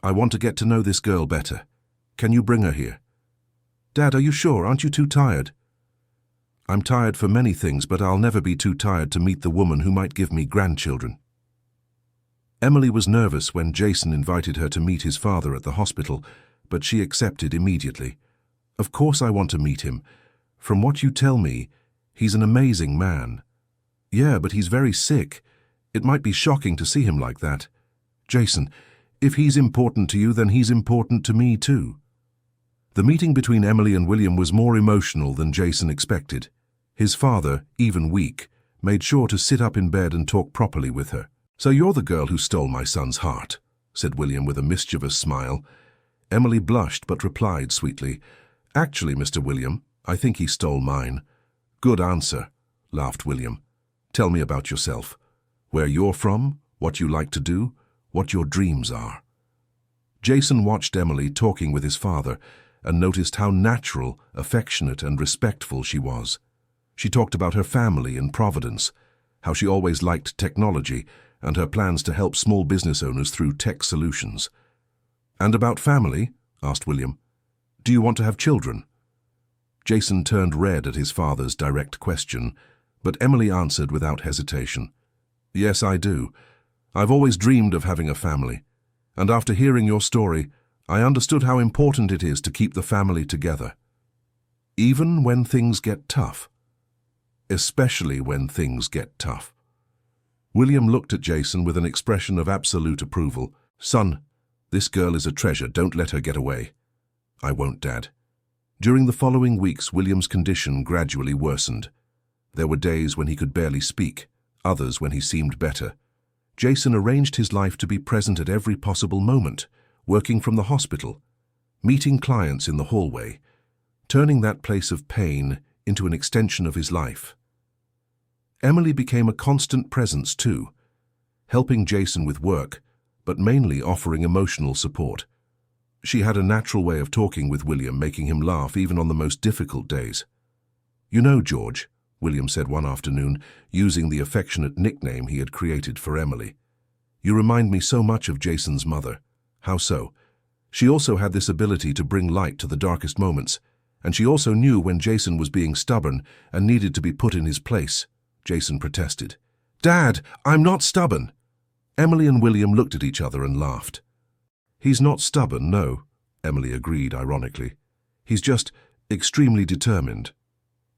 I want to get to know this girl better. Can you bring her here?" "Dad, are you sure? Aren't you too tired?" "I'm tired for many things, but I'll never be too tired to meet the woman who might give me grandchildren." Emily was nervous when Jason invited her to meet his father at the hospital, but she accepted immediately. "Of course I want to meet him. From what you tell me, he's an amazing man." "Yeah, but he's very sick. It might be shocking to see him like that." "Jason, if he's important to you, then he's important to me too." The meeting between Emily and William was more emotional than Jason expected. His father, even weak, made sure to sit up in bed and talk properly with her. "So you're the girl who stole my son's heart," said William with a mischievous smile. Emily blushed but replied sweetly, "Actually, Mr. William, I think he stole mine." "Good answer," laughed William. "Tell me about yourself. Where you're from, what you like to do, what your dreams are." Jason watched Emily talking with his father and noticed how natural, affectionate, and respectful she was. She talked about her family in Providence, how she always liked technology, and her plans to help small business owners through tech solutions. "And about family?" asked William. "Do you want to have children?" Jason turned red at his father's direct question, but Emily answered without hesitation. "Yes, I do. I've always dreamed of having a family, and after hearing your story, I understood how important it is to keep the family together. Even when things get tough. Especially when things get tough." William looked at Jason with an expression of absolute approval. "Son, this girl is a treasure. Don't let her get away." "I won't, Dad." During the following weeks, William's condition gradually worsened. There were days when he could barely speak, others when he seemed better. Jason arranged his life to be present at every possible moment, working from the hospital, meeting clients in the hallway, turning that place of pain into an extension of his life. Emily became a constant presence too, helping Jason with work, but mainly offering emotional support. She had a natural way of talking with William, making him laugh even on the most difficult days. "You know, George," William said one afternoon, using the affectionate nickname he had created for Emily, "you remind me so much of Jason's mother." "How so?" "She also had this ability to bring light to the darkest moments, and she also knew when Jason was being stubborn and needed to be put in his place." Jason protested. "Dad, I'm not stubborn." Emily and William looked at each other and laughed. "He's not stubborn, no," Emily agreed ironically. "He's just extremely determined."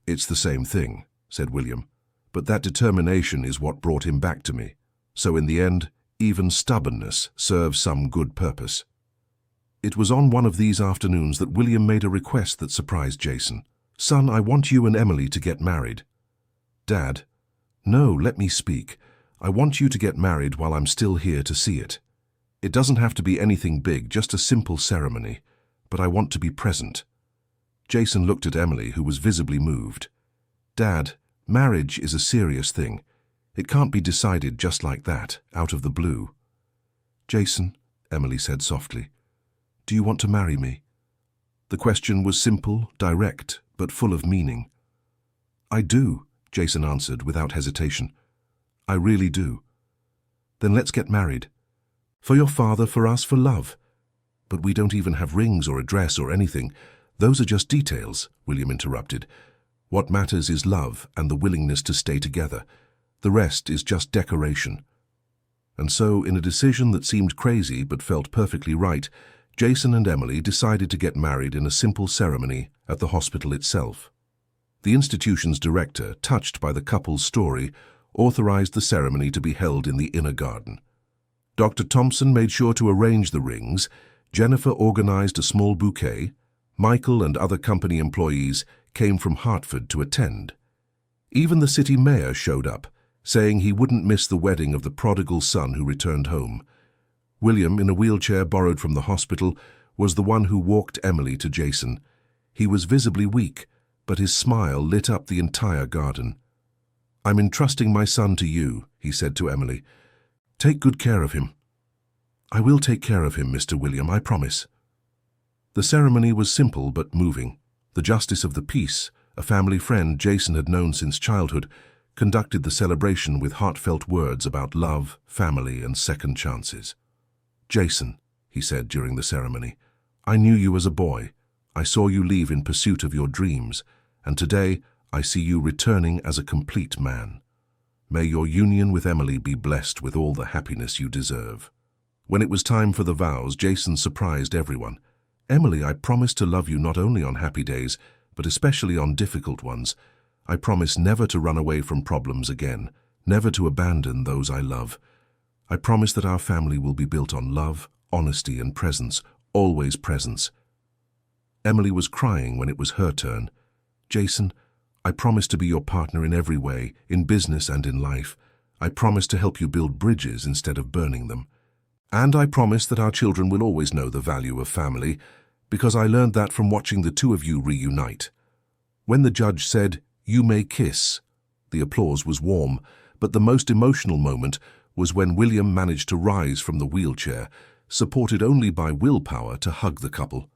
"It's the same thing," said William, "but that determination is what brought him back to me. So in the end, even stubbornness serves some good purpose." It was on one of these afternoons that William made a request that surprised Jason. "Son, I want you and Emily to get married." "Dad, no, let me speak. I want you to get married while I'm still here to see it. It doesn't have to be anything big, just a simple ceremony, but I want to be present." Jason looked at Emily, who was visibly moved. "Dad, marriage is a serious thing. It can't be decided just like that, out of the blue." "Jason," Emily said softly, "do you want to marry me?" The question was simple, direct, but full of meaning. "I do," Jason answered without hesitation. "I really do." "Then let's get married. For your father, for us, for love. But we don't even have rings or a dress or anything. Those are just details," William interrupted. "What matters is love and the willingness to stay together. The rest is just decoration." And so, in a decision that seemed crazy but felt perfectly right, Jason and Emily decided to get married in a simple ceremony at the hospital itself. The institution's director, touched by the couple's story, authorized the ceremony to be held in the inner garden. Dr. Thompson made sure to arrange the rings, Jennifer organized a small bouquet, Michael and other company employees came from Hartford to attend. Even the city mayor showed up, saying he wouldn't miss the wedding of the prodigal son who returned home. William, in a wheelchair borrowed from the hospital, was the one who walked Emily to Jason. He was visibly weak, but his smile lit up the entire garden. "I'm entrusting my son to you," he said to Emily. "Take good care of him." "I will take care of him, Mr. William, I promise." The ceremony was simple but moving. The Justice of the Peace, a family friend Jason had known since childhood, conducted the celebration with heartfelt words about love, family, and second chances. "Jason," he said during the ceremony, "I knew you as a boy. I saw you leave in pursuit of your dreams, and today I see you returning as a complete man. May your union with Emily be blessed with all the happiness you deserve." When it was time for the vows, Jason surprised everyone. "Emily, I promise to love you not only on happy days, but especially on difficult ones. I promise never to run away from problems again, never to abandon those I love. I promise that our family will be built on love, honesty, and presence, always presence." Emily was crying when it was her turn. "Jason, I promise to be your partner in every way, in business and in life. I promise to help you build bridges instead of burning them. And I promise that our children will always know the value of family, because I learned that from watching the two of you reunite. When the judge said, "You may kiss," the applause was warm, but the most emotional moment was when William managed to rise from the wheelchair, supported only by willpower, to hug the couple.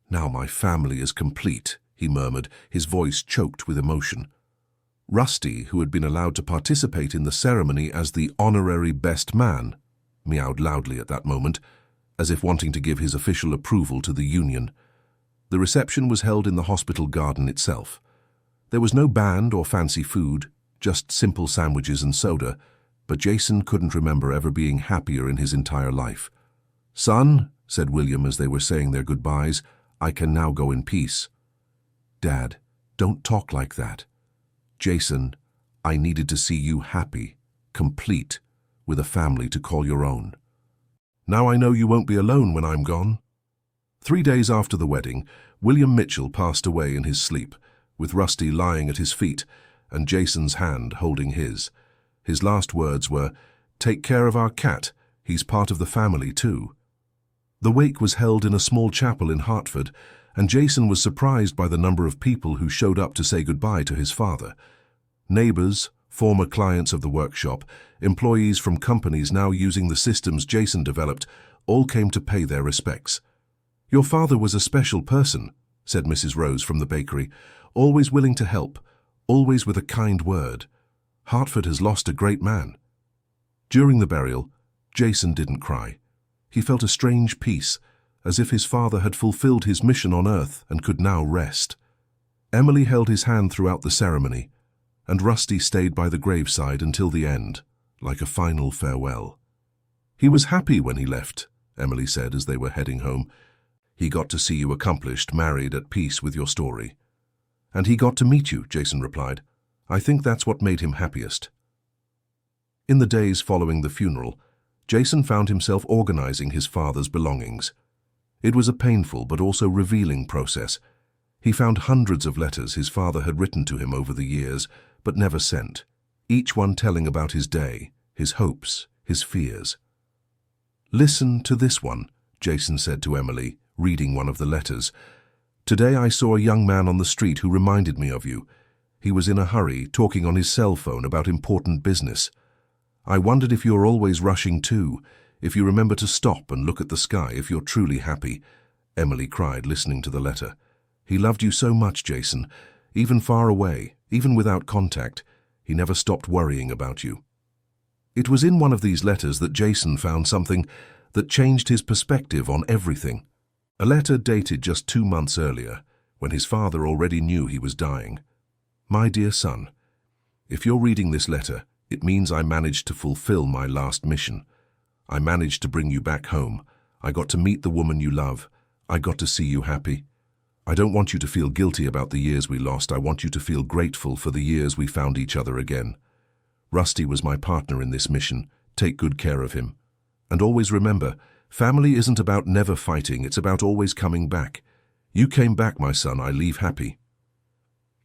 "Now my family is complete," he murmured, his voice choked with emotion. Rusty, who had been allowed to participate in the ceremony as the honorary best man, meowed loudly at that moment, as if wanting to give his official approval to the union. The reception was held in the hospital garden itself. There was no band or fancy food, just simple sandwiches and soda, but Jason couldn't remember ever being happier in his entire life. "Son," said William as they were saying their goodbyes, "I can now go in peace." "Dad, don't talk like that." "Jason, I needed to see you happy, complete, with a family to call your own. Now I know you won't be alone when I'm gone." 3 days after the wedding, William Mitchell passed away in his sleep, with Rusty lying at his feet and Jason's hand holding his. His last words were, "Take care of our cat, he's part of the family too." The wake was held in a small chapel in Hartford, and Jason was surprised by the number of people who showed up to say goodbye to his father. Neighbors, former clients of the workshop, employees from companies now using the systems Jason developed, all came to pay their respects. "Your father was a special person," said Mrs. Rose from the bakery, "always willing to help, always with a kind word. Hartford has lost a great man." During the burial, Jason didn't cry. He felt a strange peace, as if his father had fulfilled his mission on earth and could now rest. Emily held his hand throughout the ceremony, and Rusty stayed by the graveside until the end, like a final farewell. "He was happy when he left," Emily said as they were heading home. "He got to see you accomplished, married, at peace with your story." "And he got to meet you," Jason replied. "I think that's what made him happiest." In the days following the funeral, Jason found himself organizing his father's belongings. It was a painful but also revealing process. He found hundreds of letters his father had written to him over the years, but never sent, each one telling about his day, his hopes, his fears. "Listen to this one," Jason said to Emily, reading one of the letters. "Today I saw a young man on the street who reminded me of you. He was in a hurry, talking on his cell phone about important business. I wondered if you're always rushing too, if you remember to stop and look at the sky if you're truly happy." Emily cried, listening to the letter. "He loved you so much, Jason, even far away, even without contact. He never stopped worrying about you." It was in one of these letters that Jason found something that changed his perspective on everything. A letter dated just 2 months earlier, when his father already knew he was dying. "My dear son, if you're reading this letter, it means I managed to fulfill my last mission. I managed to bring you back home. I got to meet the woman you love. I got to see you happy. I don't want you to feel guilty about the years we lost. I want you to feel grateful for the years we found each other again. Rusty was my partner in this mission. Take good care of him. And always remember, family isn't about never fighting, it's about always coming back. You came back, my son. I leave happy."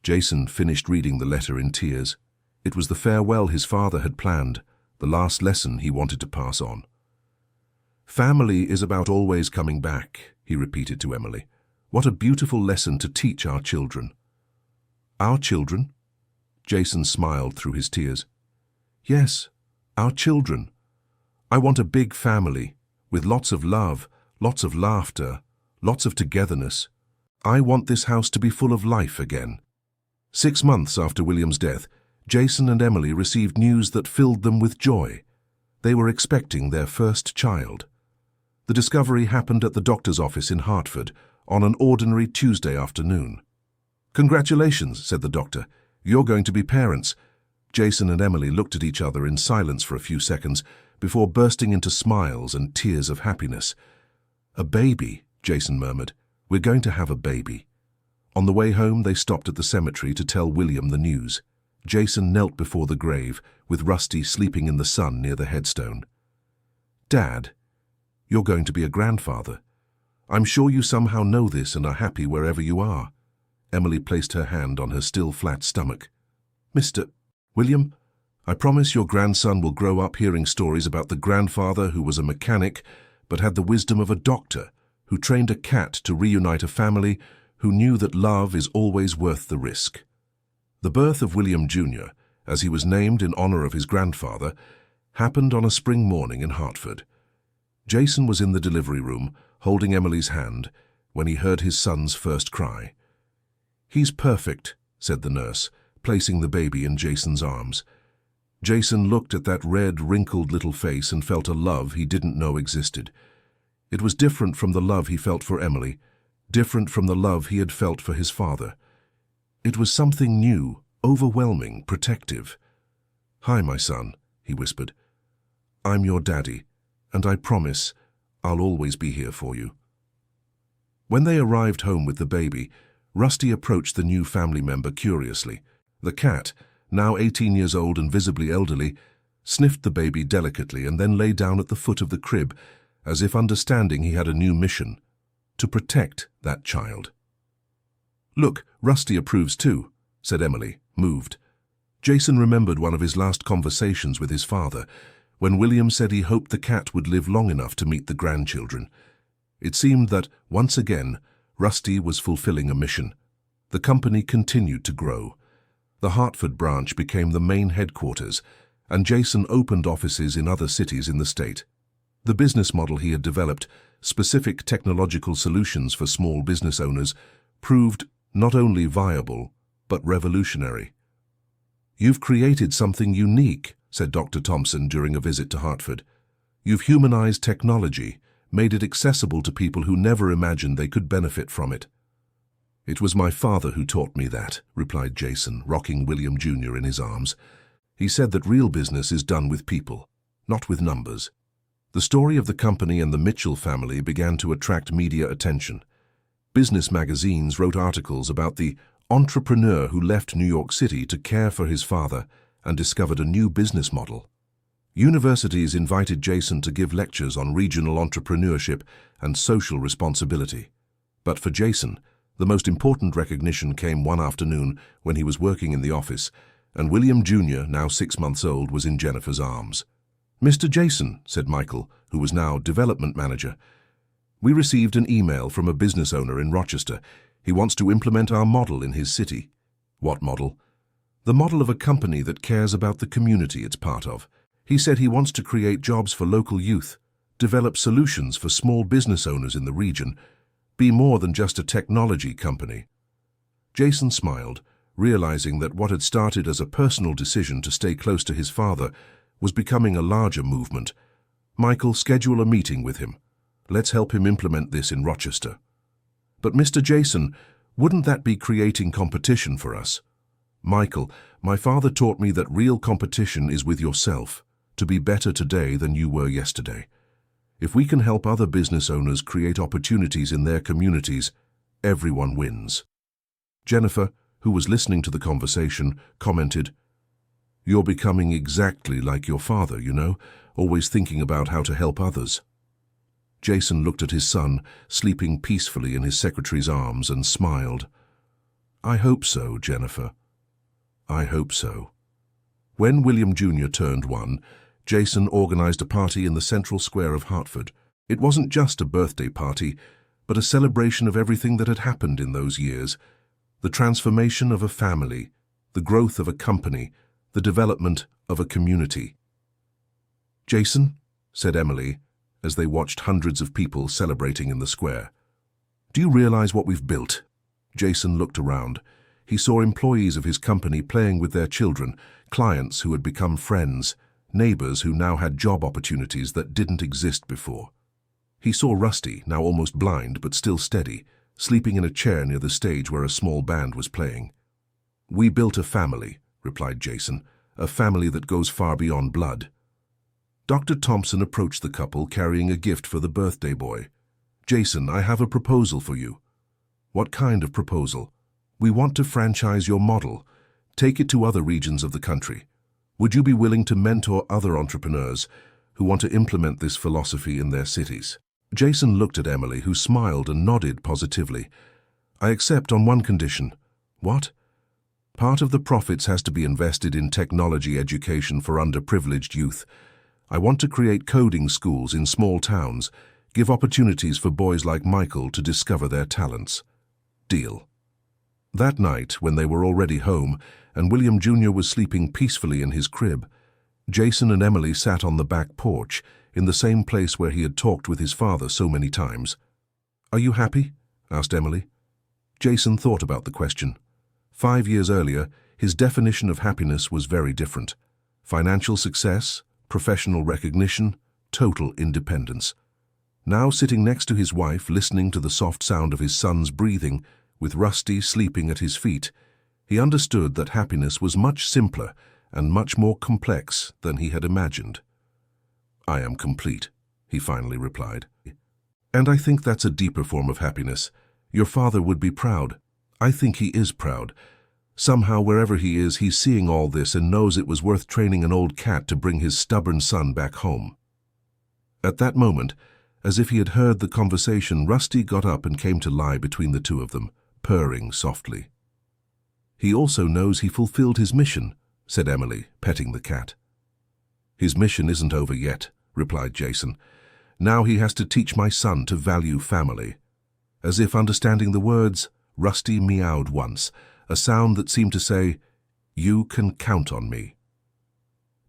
Jason finished reading the letter in tears. It was the farewell his father had planned, the last lesson he wanted to pass on. "Family is about always coming back," he repeated to Emily. "What a beautiful lesson to teach our children." "Our children?" Jason smiled through his tears. "Yes, our children. I want a big family, with lots of love, lots of laughter, lots of togetherness. I want this house to be full of life again." 6 months after William's death, Jason and Emily received news that filled them with joy. They were expecting their first child. The discovery happened at the doctor's office in Hartford on an ordinary Tuesday afternoon. "Congratulations," said the doctor. "You're going to be parents." Jason and Emily looked at each other in silence for a few seconds before bursting into smiles and tears of happiness. "A baby," Jason murmured. "We're going to have a baby." On the way home, they stopped at the cemetery to tell William the news. Jason knelt before the grave, with Rusty sleeping in the sun near the headstone. "Dad, you're going to be a grandfather. I'm sure you somehow know this and are happy wherever you are." Emily placed her hand on her still flat stomach. "Mr. William, I promise your grandson will grow up hearing stories about the grandfather who was a mechanic but had the wisdom of a doctor, who trained a cat to reunite a family, who knew that love is always worth the risk." The birth of William Jr., as he was named in honor of his grandfather, happened on a spring morning in Hartford. Jason was in the delivery room, holding Emily's hand, when he heard his son's first cry. "He's perfect," said the nurse, placing the baby in Jason's arms. Jason looked at that red, wrinkled little face and felt a love he didn't know existed. It was different from the love he felt for Emily, different from the love he had felt for his father. It was something new, overwhelming, protective. "Hi, my son," he whispered. "I'm your daddy, and I promise I'll always be here for you." When they arrived home with the baby, Rusty approached the new family member curiously. The cat, now 18 years old and visibly elderly, sniffed the baby delicately and then lay down at the foot of the crib, as if understanding he had a new mission: to protect that child. "Look, Rusty approves too," said Emily, moved. Jason remembered one of his last conversations with his father, when William said he hoped the cat would live long enough to meet the grandchildren. It seemed that, once again, Rusty was fulfilling a mission. The company continued to grow. The Hartford branch became the main headquarters, and Jason opened offices in other cities in the state. The business model he had developed, specific technological solutions for small business owners, proved not only viable, but revolutionary. "You've created something unique," said Dr. Thompson during a visit to Hartford. "You've humanized technology, made it accessible to people who never imagined they could benefit from it." "It was my father who taught me that," replied Jason, rocking William Jr. in his arms. "He said that real business is done with people, not with numbers." The story of the company and the Mitchell family began to attract media attention. Business magazines wrote articles about the entrepreneur who left New York City to care for his father and discovered a new business model. Universities invited Jason to give lectures on regional entrepreneurship and social responsibility. But for Jason, the most important recognition came one afternoon when he was working in the office, and William Jr., now 6 months old, was in Jennifer's arms. "Mr. Jason," said Michael, who was now development manager, "we received an email from a business owner in Rochester. He wants to implement our model in his city." "What model?" "The model of a company that cares about the community it's part of. He said he wants to create jobs for local youth, develop solutions for small business owners in the region, be more than just a technology company." Jason smiled, realizing that what had started as a personal decision to stay close to his father was becoming a larger movement. "Michael, schedule a meeting with him. Let's help him implement this in Rochester." "But Mr. Jason, wouldn't that be creating competition for us?" "Michael, my father taught me that real competition is with yourself, to be better today than you were yesterday. If we can help other business owners create opportunities in their communities, everyone wins." Jennifer, who was listening to the conversation, commented, "You're becoming exactly like your father, you know, always thinking about how to help others." Jason looked at his son, sleeping peacefully in his secretary's arms, and smiled. "I hope so, Jennifer. I hope so." When William Jr. turned 1, Jason organized a party in the central square of Hartford. It wasn't just a birthday party, but a celebration of everything that had happened in those years: the transformation of a family, the growth of a company, the development of a community. "Jason," said Emily, as they watched hundreds of people celebrating in the square, "do you realize what we've built?" Jason looked around. He saw employees of his company playing with their children, clients who had become friends, neighbors who now had job opportunities that didn't exist before. He saw Rusty, now almost blind but still steady, sleeping in a chair near the stage where a small band was playing. "We built a family," replied Jason, "a family that goes far beyond blood." Dr. Thompson approached the couple carrying a gift for the birthday boy. "Jason, I have a proposal for you." "What kind of proposal?" "We want to franchise your model, take it to other regions of the country. Would you be willing to mentor other entrepreneurs who want to implement this philosophy in their cities?" Jason looked at Emily, who smiled and nodded positively. "I accept on one condition. What? Part of the profits has to be invested in technology education for underprivileged youth. I want to create coding schools in small towns, give opportunities for boys like Michael to discover their talents. Deal. That night, when they were already home and William Jr. was sleeping peacefully in his crib, Jason and Emily sat on the back porch, in the same place where he had talked with his father so many times. "Are you happy?" asked Emily. Jason thought about the question. 5 years earlier, his definition of happiness was very different. Financial success, professional recognition, total independence. Now sitting next to his wife, listening to the soft sound of his son's breathing, with Rusty sleeping at his feet, he understood that happiness was much simpler and much more complex than he had imagined. "I am complete," he finally replied. "And I think that's a deeper form of happiness. Your father would be proud. I think he is proud. Somehow, wherever he is, he's seeing all this and knows it was worth training an old cat to bring his stubborn son back home." At that moment, as if he had heard the conversation, Rusty got up and came to lie between the two of them, purring softly. "He also knows he fulfilled his mission," said Emily, petting the cat. "His mission isn't over yet," replied Jason. "Now he has to teach my son to value family." As if understanding the words, Rusty meowed once, a sound that seemed to say, "You can count on me."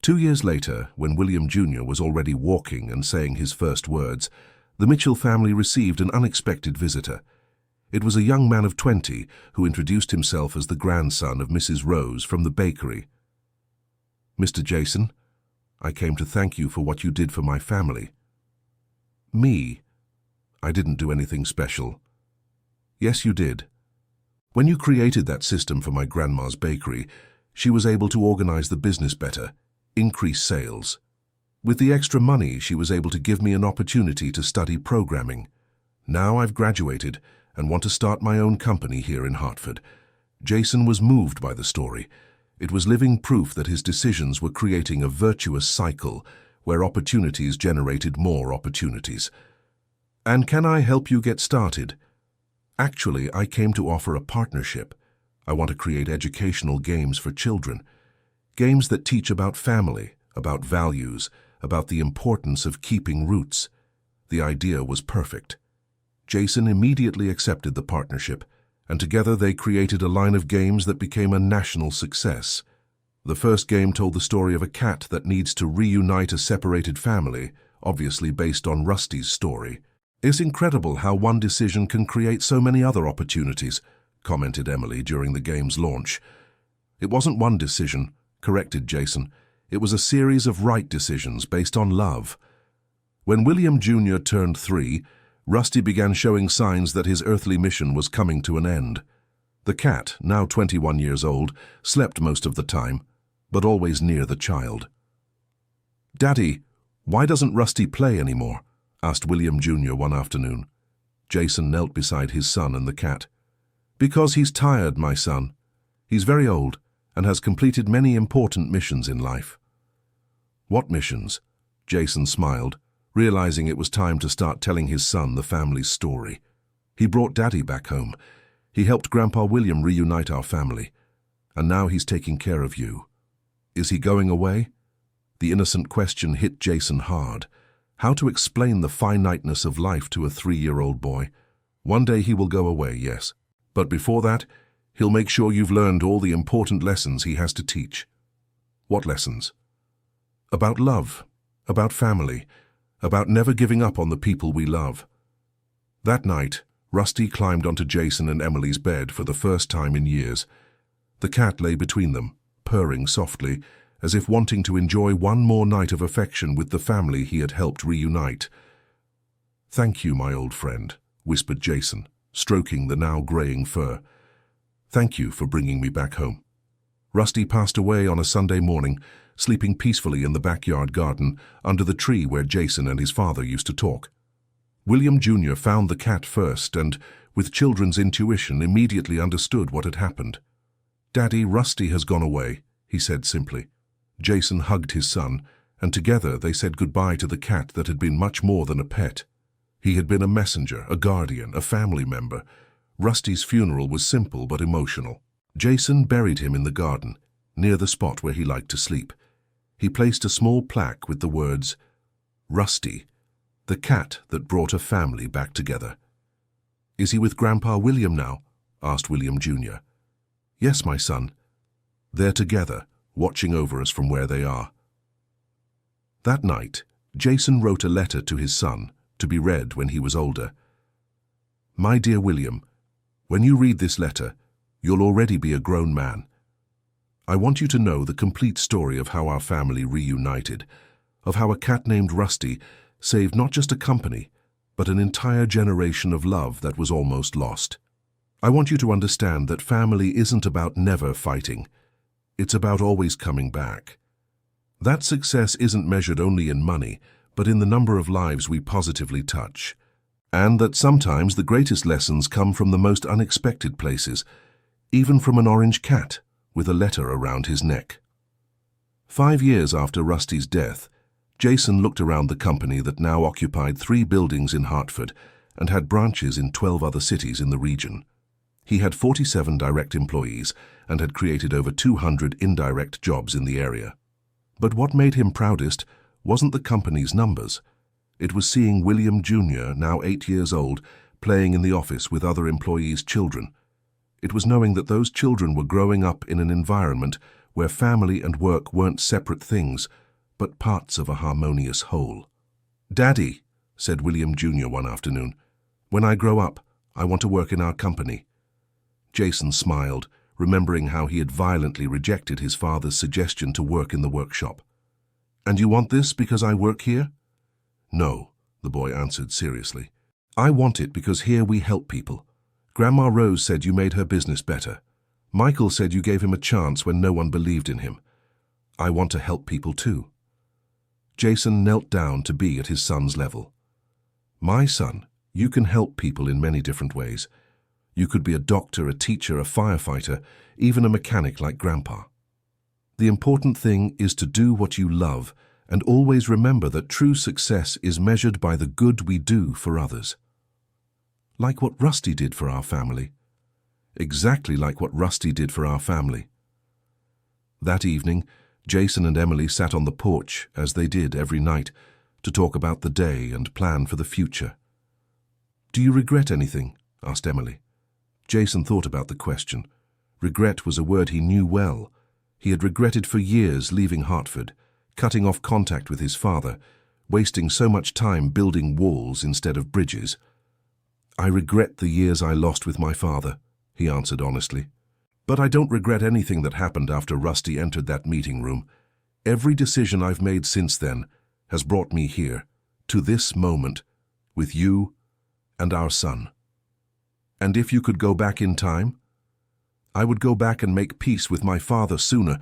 2 years later, when William Jr. was already walking and saying his first words, the Mitchell family received an unexpected visitor. It was a young man of 20 who introduced himself as the grandson of Mrs. Rose from the bakery. "Mr. Jason, I came to thank you for what you did for my family." "Me? I didn't do anything special." "Yes, you did. When you created that system for my grandma's bakery, she was able to organize the business better, increase sales. With the extra money, she was able to give me an opportunity to study programming. Now I've graduated and want to start my own company here in Hartford." Jason was moved by the story. It was living proof that his decisions were creating a virtuous cycle where opportunities generated more opportunities. "And can I help you get started?" "Actually, I came to offer a partnership. I want to create educational games for children. Games that teach about family, about values, about the importance of keeping roots." The idea was perfect. Jason immediately accepted the partnership, and together they created a line of games that became a national success. The first game told the story of a cat that needs to reunite a separated family, obviously based on Rusty's story. "It's incredible how one decision can create so many other opportunities," commented Emily during the game's launch. "It wasn't one decision," corrected Jason. "It was a series of right decisions based on love." When William Jr. turned 3, Rusty began showing signs that his earthly mission was coming to an end. The cat, now 21 years old, slept most of the time, but always near the child. "Daddy, why doesn't Rusty play anymore?" asked William Jr. one afternoon. Jason knelt beside his son and the cat. "Because he's tired, my son. He's very old and has completed many important missions in life." "What missions?" Jason smiled, realizing it was time to start telling his son the family's story. "He brought Daddy back home. He helped Grandpa William reunite our family. And now he's taking care of you. Is he going away?" The innocent question hit Jason hard. How to explain the finiteness of life to a 3-year-old boy? "One day he will go away, yes. But before that, he'll make sure you've learned all the important lessons he has to teach." "What lessons?" "About love, about family, about never giving up on the people we love." That night, Rusty climbed onto Jason and Emily's bed for the first time in years. The cat lay between them, purring softly, as if wanting to enjoy one more night of affection with the family he had helped reunite. "Thank you, my old friend," whispered Jason, stroking the now graying fur. "Thank you for bringing me back home." Rusty passed away on a Sunday morning, sleeping peacefully in the backyard garden under the tree where Jason and his father used to talk. William Jr. found the cat first and, with children's intuition, immediately understood what had happened. "Daddy, Rusty has gone away," he said simply. Jason hugged his son, and together they said goodbye to the cat that had been much more than a pet. He had been a messenger, a guardian, a family member. Rusty's funeral was simple but emotional. Jason buried him in the garden, near the spot where he liked to sleep. He placed a small plaque with the words, "Rusty, the cat that brought a family back together." "Is he with Grandpa William now?" asked William Jr. "Yes, my son. They're together, watching over us from where they are." That night, Jason wrote a letter to his son, to be read when he was older. "My dear William, when you read this letter, you'll already be a grown man. I want you to know the complete story of how our family reunited, of how a cat named Rusty saved not just a company, but an entire generation of love that was almost lost. I want you to understand that family isn't about never fighting. It's about always coming back. That success isn't measured only in money, but in the number of lives we positively touch. And that sometimes the greatest lessons come from the most unexpected places, even from an orange cat with a letter around his neck." 5 years after Rusty's death, Jason looked around the company that now occupied 3 buildings in Hartford and had branches in 12 other cities in the region. He had 47 direct employees and had created over 200 indirect jobs in the area. But what made him proudest wasn't the company's numbers. It was seeing William Jr., now 8 years old, playing in the office with other employees' children. It was knowing that those children were growing up in an environment where family and work weren't separate things, but parts of a harmonious whole. "Daddy," said William Jr. one afternoon, "when I grow up, I want to work in our company." Jason smiled, remembering how he had violently rejected his father's suggestion to work in the workshop. "And you want this because I work here?" "No," the boy answered seriously. "I want it because here we help people. Grandma Rose said you made her business better. Michael said you gave him a chance when no one believed in him. I want to help people too." Jason knelt down to be at his son's level. "My son, you can help people in many different ways. You could be a doctor, a teacher, a firefighter, even a mechanic like Grandpa. The important thing is to do what you love and always remember that true success is measured by the good we do for others." Like what Rusty did for our family. Exactly like what Rusty did for our family. That evening, Jason and Emily sat on the porch, as they did every night, to talk about the day and plan for the future. "Do you regret anything?" asked Emily. Jason thought about the question. Regret was a word he knew well. He had regretted for years leaving Hartford, cutting off contact with his father, wasting so much time building walls instead of bridges. "I regret the years I lost with my father," he answered honestly. "But I don't regret anything that happened after Rusty entered that meeting room. Every decision I've made since then has brought me here, to this moment, with you and our son. And if you could go back in time, I would go back and make peace with my father sooner,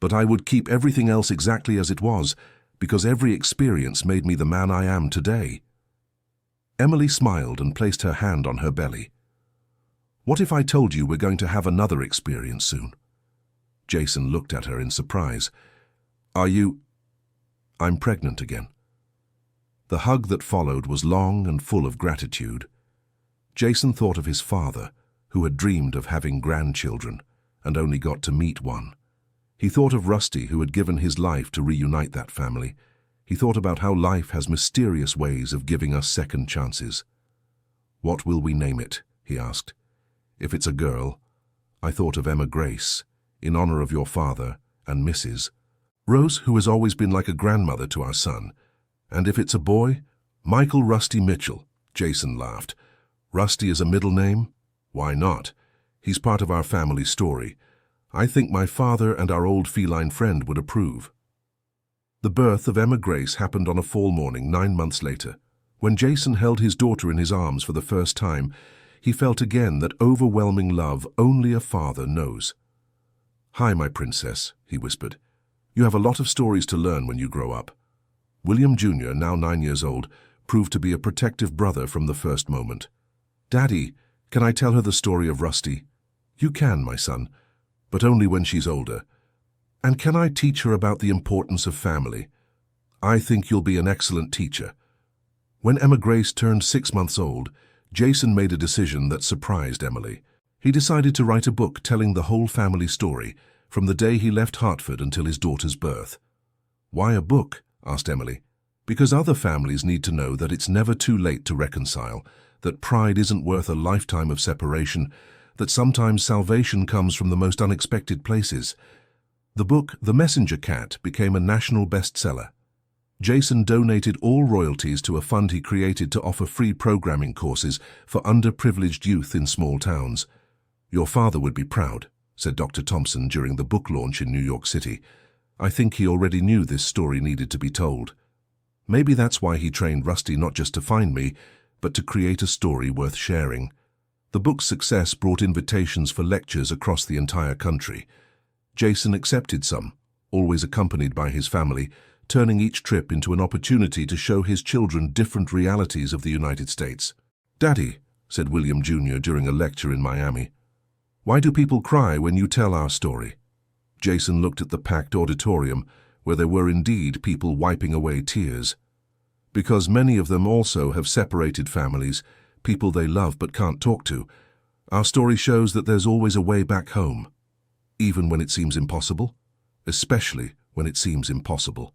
but I would keep everything else exactly as it was, because every experience made me the man I am today." Emily smiled and placed her hand on her belly. "What if I told you we're going to have another experience soon?" Jason looked at her in surprise. "Are you—" "I'm pregnant again." The hug that followed was long and full of gratitude. Jason thought of his father, who had dreamed of having grandchildren and only got to meet one. He thought of Rusty, who had given his life to reunite that family. He thought about how life has mysterious ways of giving us second chances. "What will we name it?" he asked. "If it's a girl, I thought of Emma Grace, in honor of your father and Mrs. Rose, who has always been like a grandmother to our son. And if it's a boy, Michael Rusty Mitchell." Jason laughed. "Rusty is a middle name? Why not? He's part of our family story. I think my father and our old feline friend would approve." The birth of Emma Grace happened on a fall morning 9 months later. When Jason held his daughter in his arms for the first time, he felt again that overwhelming love only a father knows. "Hi, my princess," he whispered. "You have a lot of stories to learn when you grow up." William Jr., now 9 years old, proved to be a protective brother from the first moment. "Daddy, can I tell her the story of Rusty?" "You can, my son, but only when she's older. And can I teach her about the importance of family? I think you'll be an excellent teacher." When Emma Grace turned 6 months old, Jason made a decision that surprised Emily. He decided to write a book telling the whole family story, from the day he left Hartford until his daughter's birth. "Why a book?" asked Emily. "Because other families need to know that it's never too late to reconcile, that pride isn't worth a lifetime of separation, that sometimes salvation comes from the most unexpected places." The book, The Messenger Cat, became a national bestseller. Jason donated all royalties to a fund he created to offer free programming courses for underprivileged youth in small towns. "Your father would be proud," said Dr. Thompson during the book launch in New York City. "I think he already knew this story needed to be told. Maybe that's why he trained Rusty not just to find me, but to create a story worth sharing." The book's success brought invitations for lectures across the entire country. Jason accepted some, always accompanied by his family, turning each trip into an opportunity to show his children different realities of the United States. "Daddy," said William Jr. during a lecture in Miami, "why do people cry when you tell our story?" Jason looked at the packed auditorium, where there were indeed people wiping away tears. "Because many of them also have separated families, people they love but can't talk to. Our story shows that there's always a way back home, even when it seems impossible, especially when it seems impossible."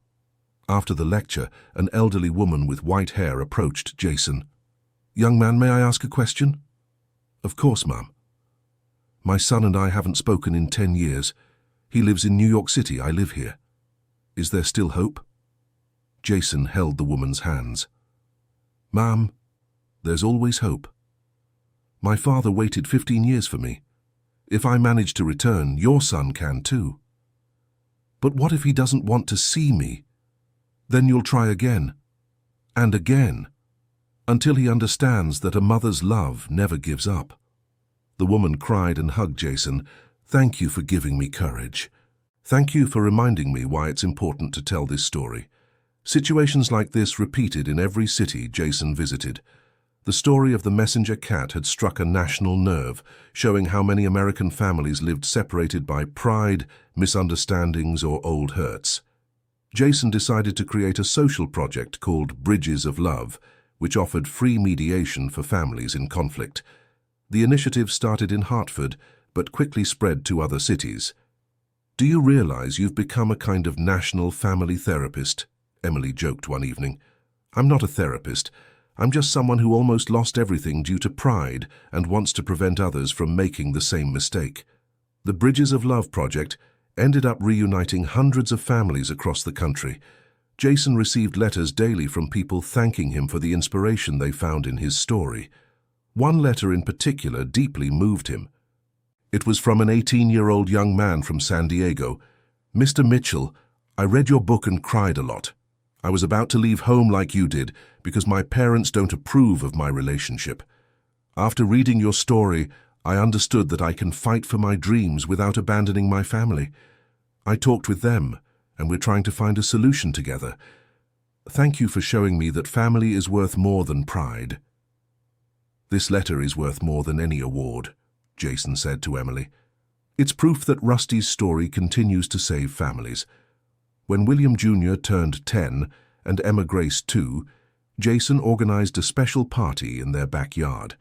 After the lecture, an elderly woman with white hair approached Jason. "Young man, may I ask a question?" "Of course, ma'am." "My son and I haven't spoken in 10 years. He lives in New York City, I live here. Is there still hope?" Jason held the woman's hands. "Ma'am, there's always hope. My father waited 15 years for me. If I manage to return, your son can too." "But what if he doesn't want to see me?" "Then you'll try again, and again, until he understands that a mother's love never gives up." The woman cried and hugged Jason. "Thank you for giving me courage. Thank you for reminding me why it's important to tell this story." Situations like this repeated in every city Jason visited. The story of the messenger cat had struck a national nerve, showing how many American families lived separated by pride, misunderstandings, or old hurts. Jason decided to create a social project called Bridges of Love, which offered free mediation for families in conflict. The initiative started in Hartford, but quickly spread to other cities. "Do you realize you've become a kind of national family therapist?" Emily joked one evening. "I'm not a therapist. I'm just someone who almost lost everything due to pride and wants to prevent others from making the same mistake." The Bridges of Love project ended up reuniting hundreds of families across the country. Jason received letters daily from people thanking him for the inspiration they found in his story. One letter in particular deeply moved him. It was from an 18-year-old young man from San Diego. "Mr. Mitchell, I read your book and cried a lot. I was about to leave home like you did because my parents don't approve of my relationship. After reading your story, I understood that I can fight for my dreams without abandoning my family. I talked with them, and we're trying to find a solution together. Thank you for showing me that family is worth more than pride." "This letter is worth more than any award," Jason said to Emily. "It's proof that Rusty's story continues to save families." When William Jr. turned 10 and Emma Grace 2, Jason organized a special party in their backyard.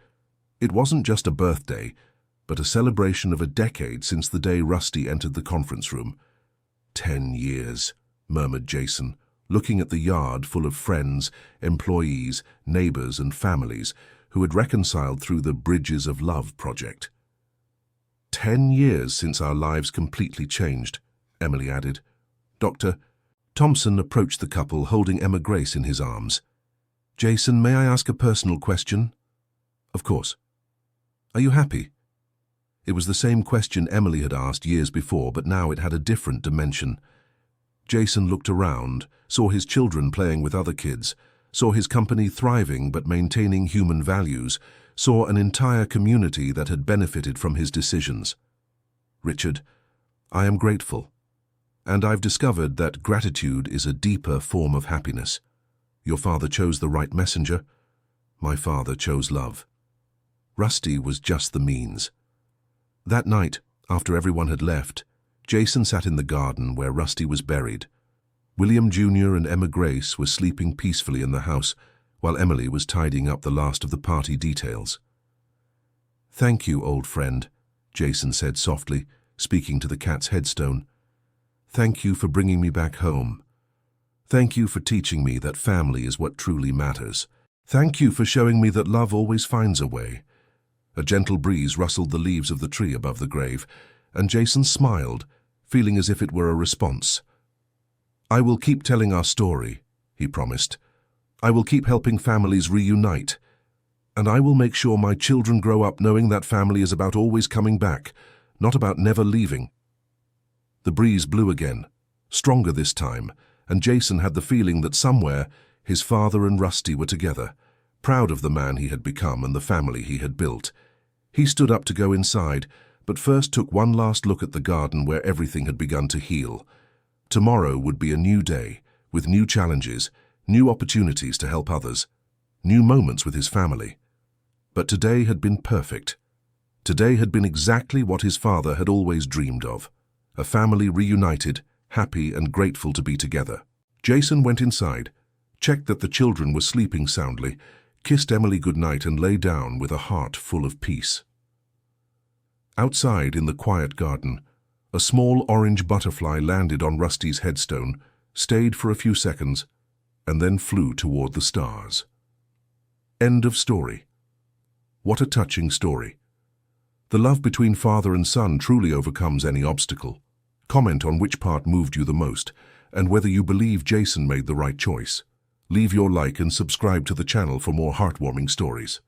It wasn't just a birthday, but a celebration of a decade since the day Rusty entered the conference room. 10 years, murmured Jason, looking at the yard full of friends, employees, neighbors, and families who had reconciled through the Bridges of Love project. 10 years since our lives completely changed, Emily added. Dr. Thompson approached the couple, holding Emma Grace in his arms. "Jason, may I ask a personal question?" "Of course." "Are you happy?" It was the same question Emily had asked years before, but now it had a different dimension. Jason looked around, saw his children playing with other kids, saw his company thriving but maintaining human values, saw an entire community that had benefited from his decisions. "Richard, I am grateful. And I've discovered that gratitude is a deeper form of happiness. Your father chose the right messenger. My father chose love. Rusty was just the means." That night, after everyone had left, Jason sat in the garden where Rusty was buried. William Jr. and Emma Grace were sleeping peacefully in the house, while Emily was tidying up the last of the party details. "Thank you, old friend," Jason said softly, speaking to the cat's headstone. "Thank you for bringing me back home. Thank you for teaching me that family is what truly matters. Thank you for showing me that love always finds a way." A gentle breeze rustled the leaves of the tree above the grave, and Jason smiled, feeling as if it were a response. "I will keep telling our story," he promised. "I will keep helping families reunite. And I will make sure my children grow up knowing that family is about always coming back, not about never leaving." The breeze blew again, stronger this time, and Jason had the feeling that somewhere his father and Rusty were together, proud of the man he had become and the family he had built. He stood up to go inside, but first took one last look at the garden where everything had begun to heal. Tomorrow would be a new day, with new challenges, new opportunities to help others, new moments with his family. But today had been perfect. Today had been exactly what his father had always dreamed of. A family reunited, happy and grateful to be together. Jason went inside, checked that the children were sleeping soundly, kissed Emily goodnight and lay down with a heart full of peace. Outside in the quiet garden, a small orange butterfly landed on Rusty's headstone, stayed for a few seconds, and then flew toward the stars. End of story. What a touching story. The love between father and son truly overcomes any obstacle. Comment on which part moved you the most, and whether you believe Jason made the right choice. Leave your like and subscribe to the channel for more heartwarming stories.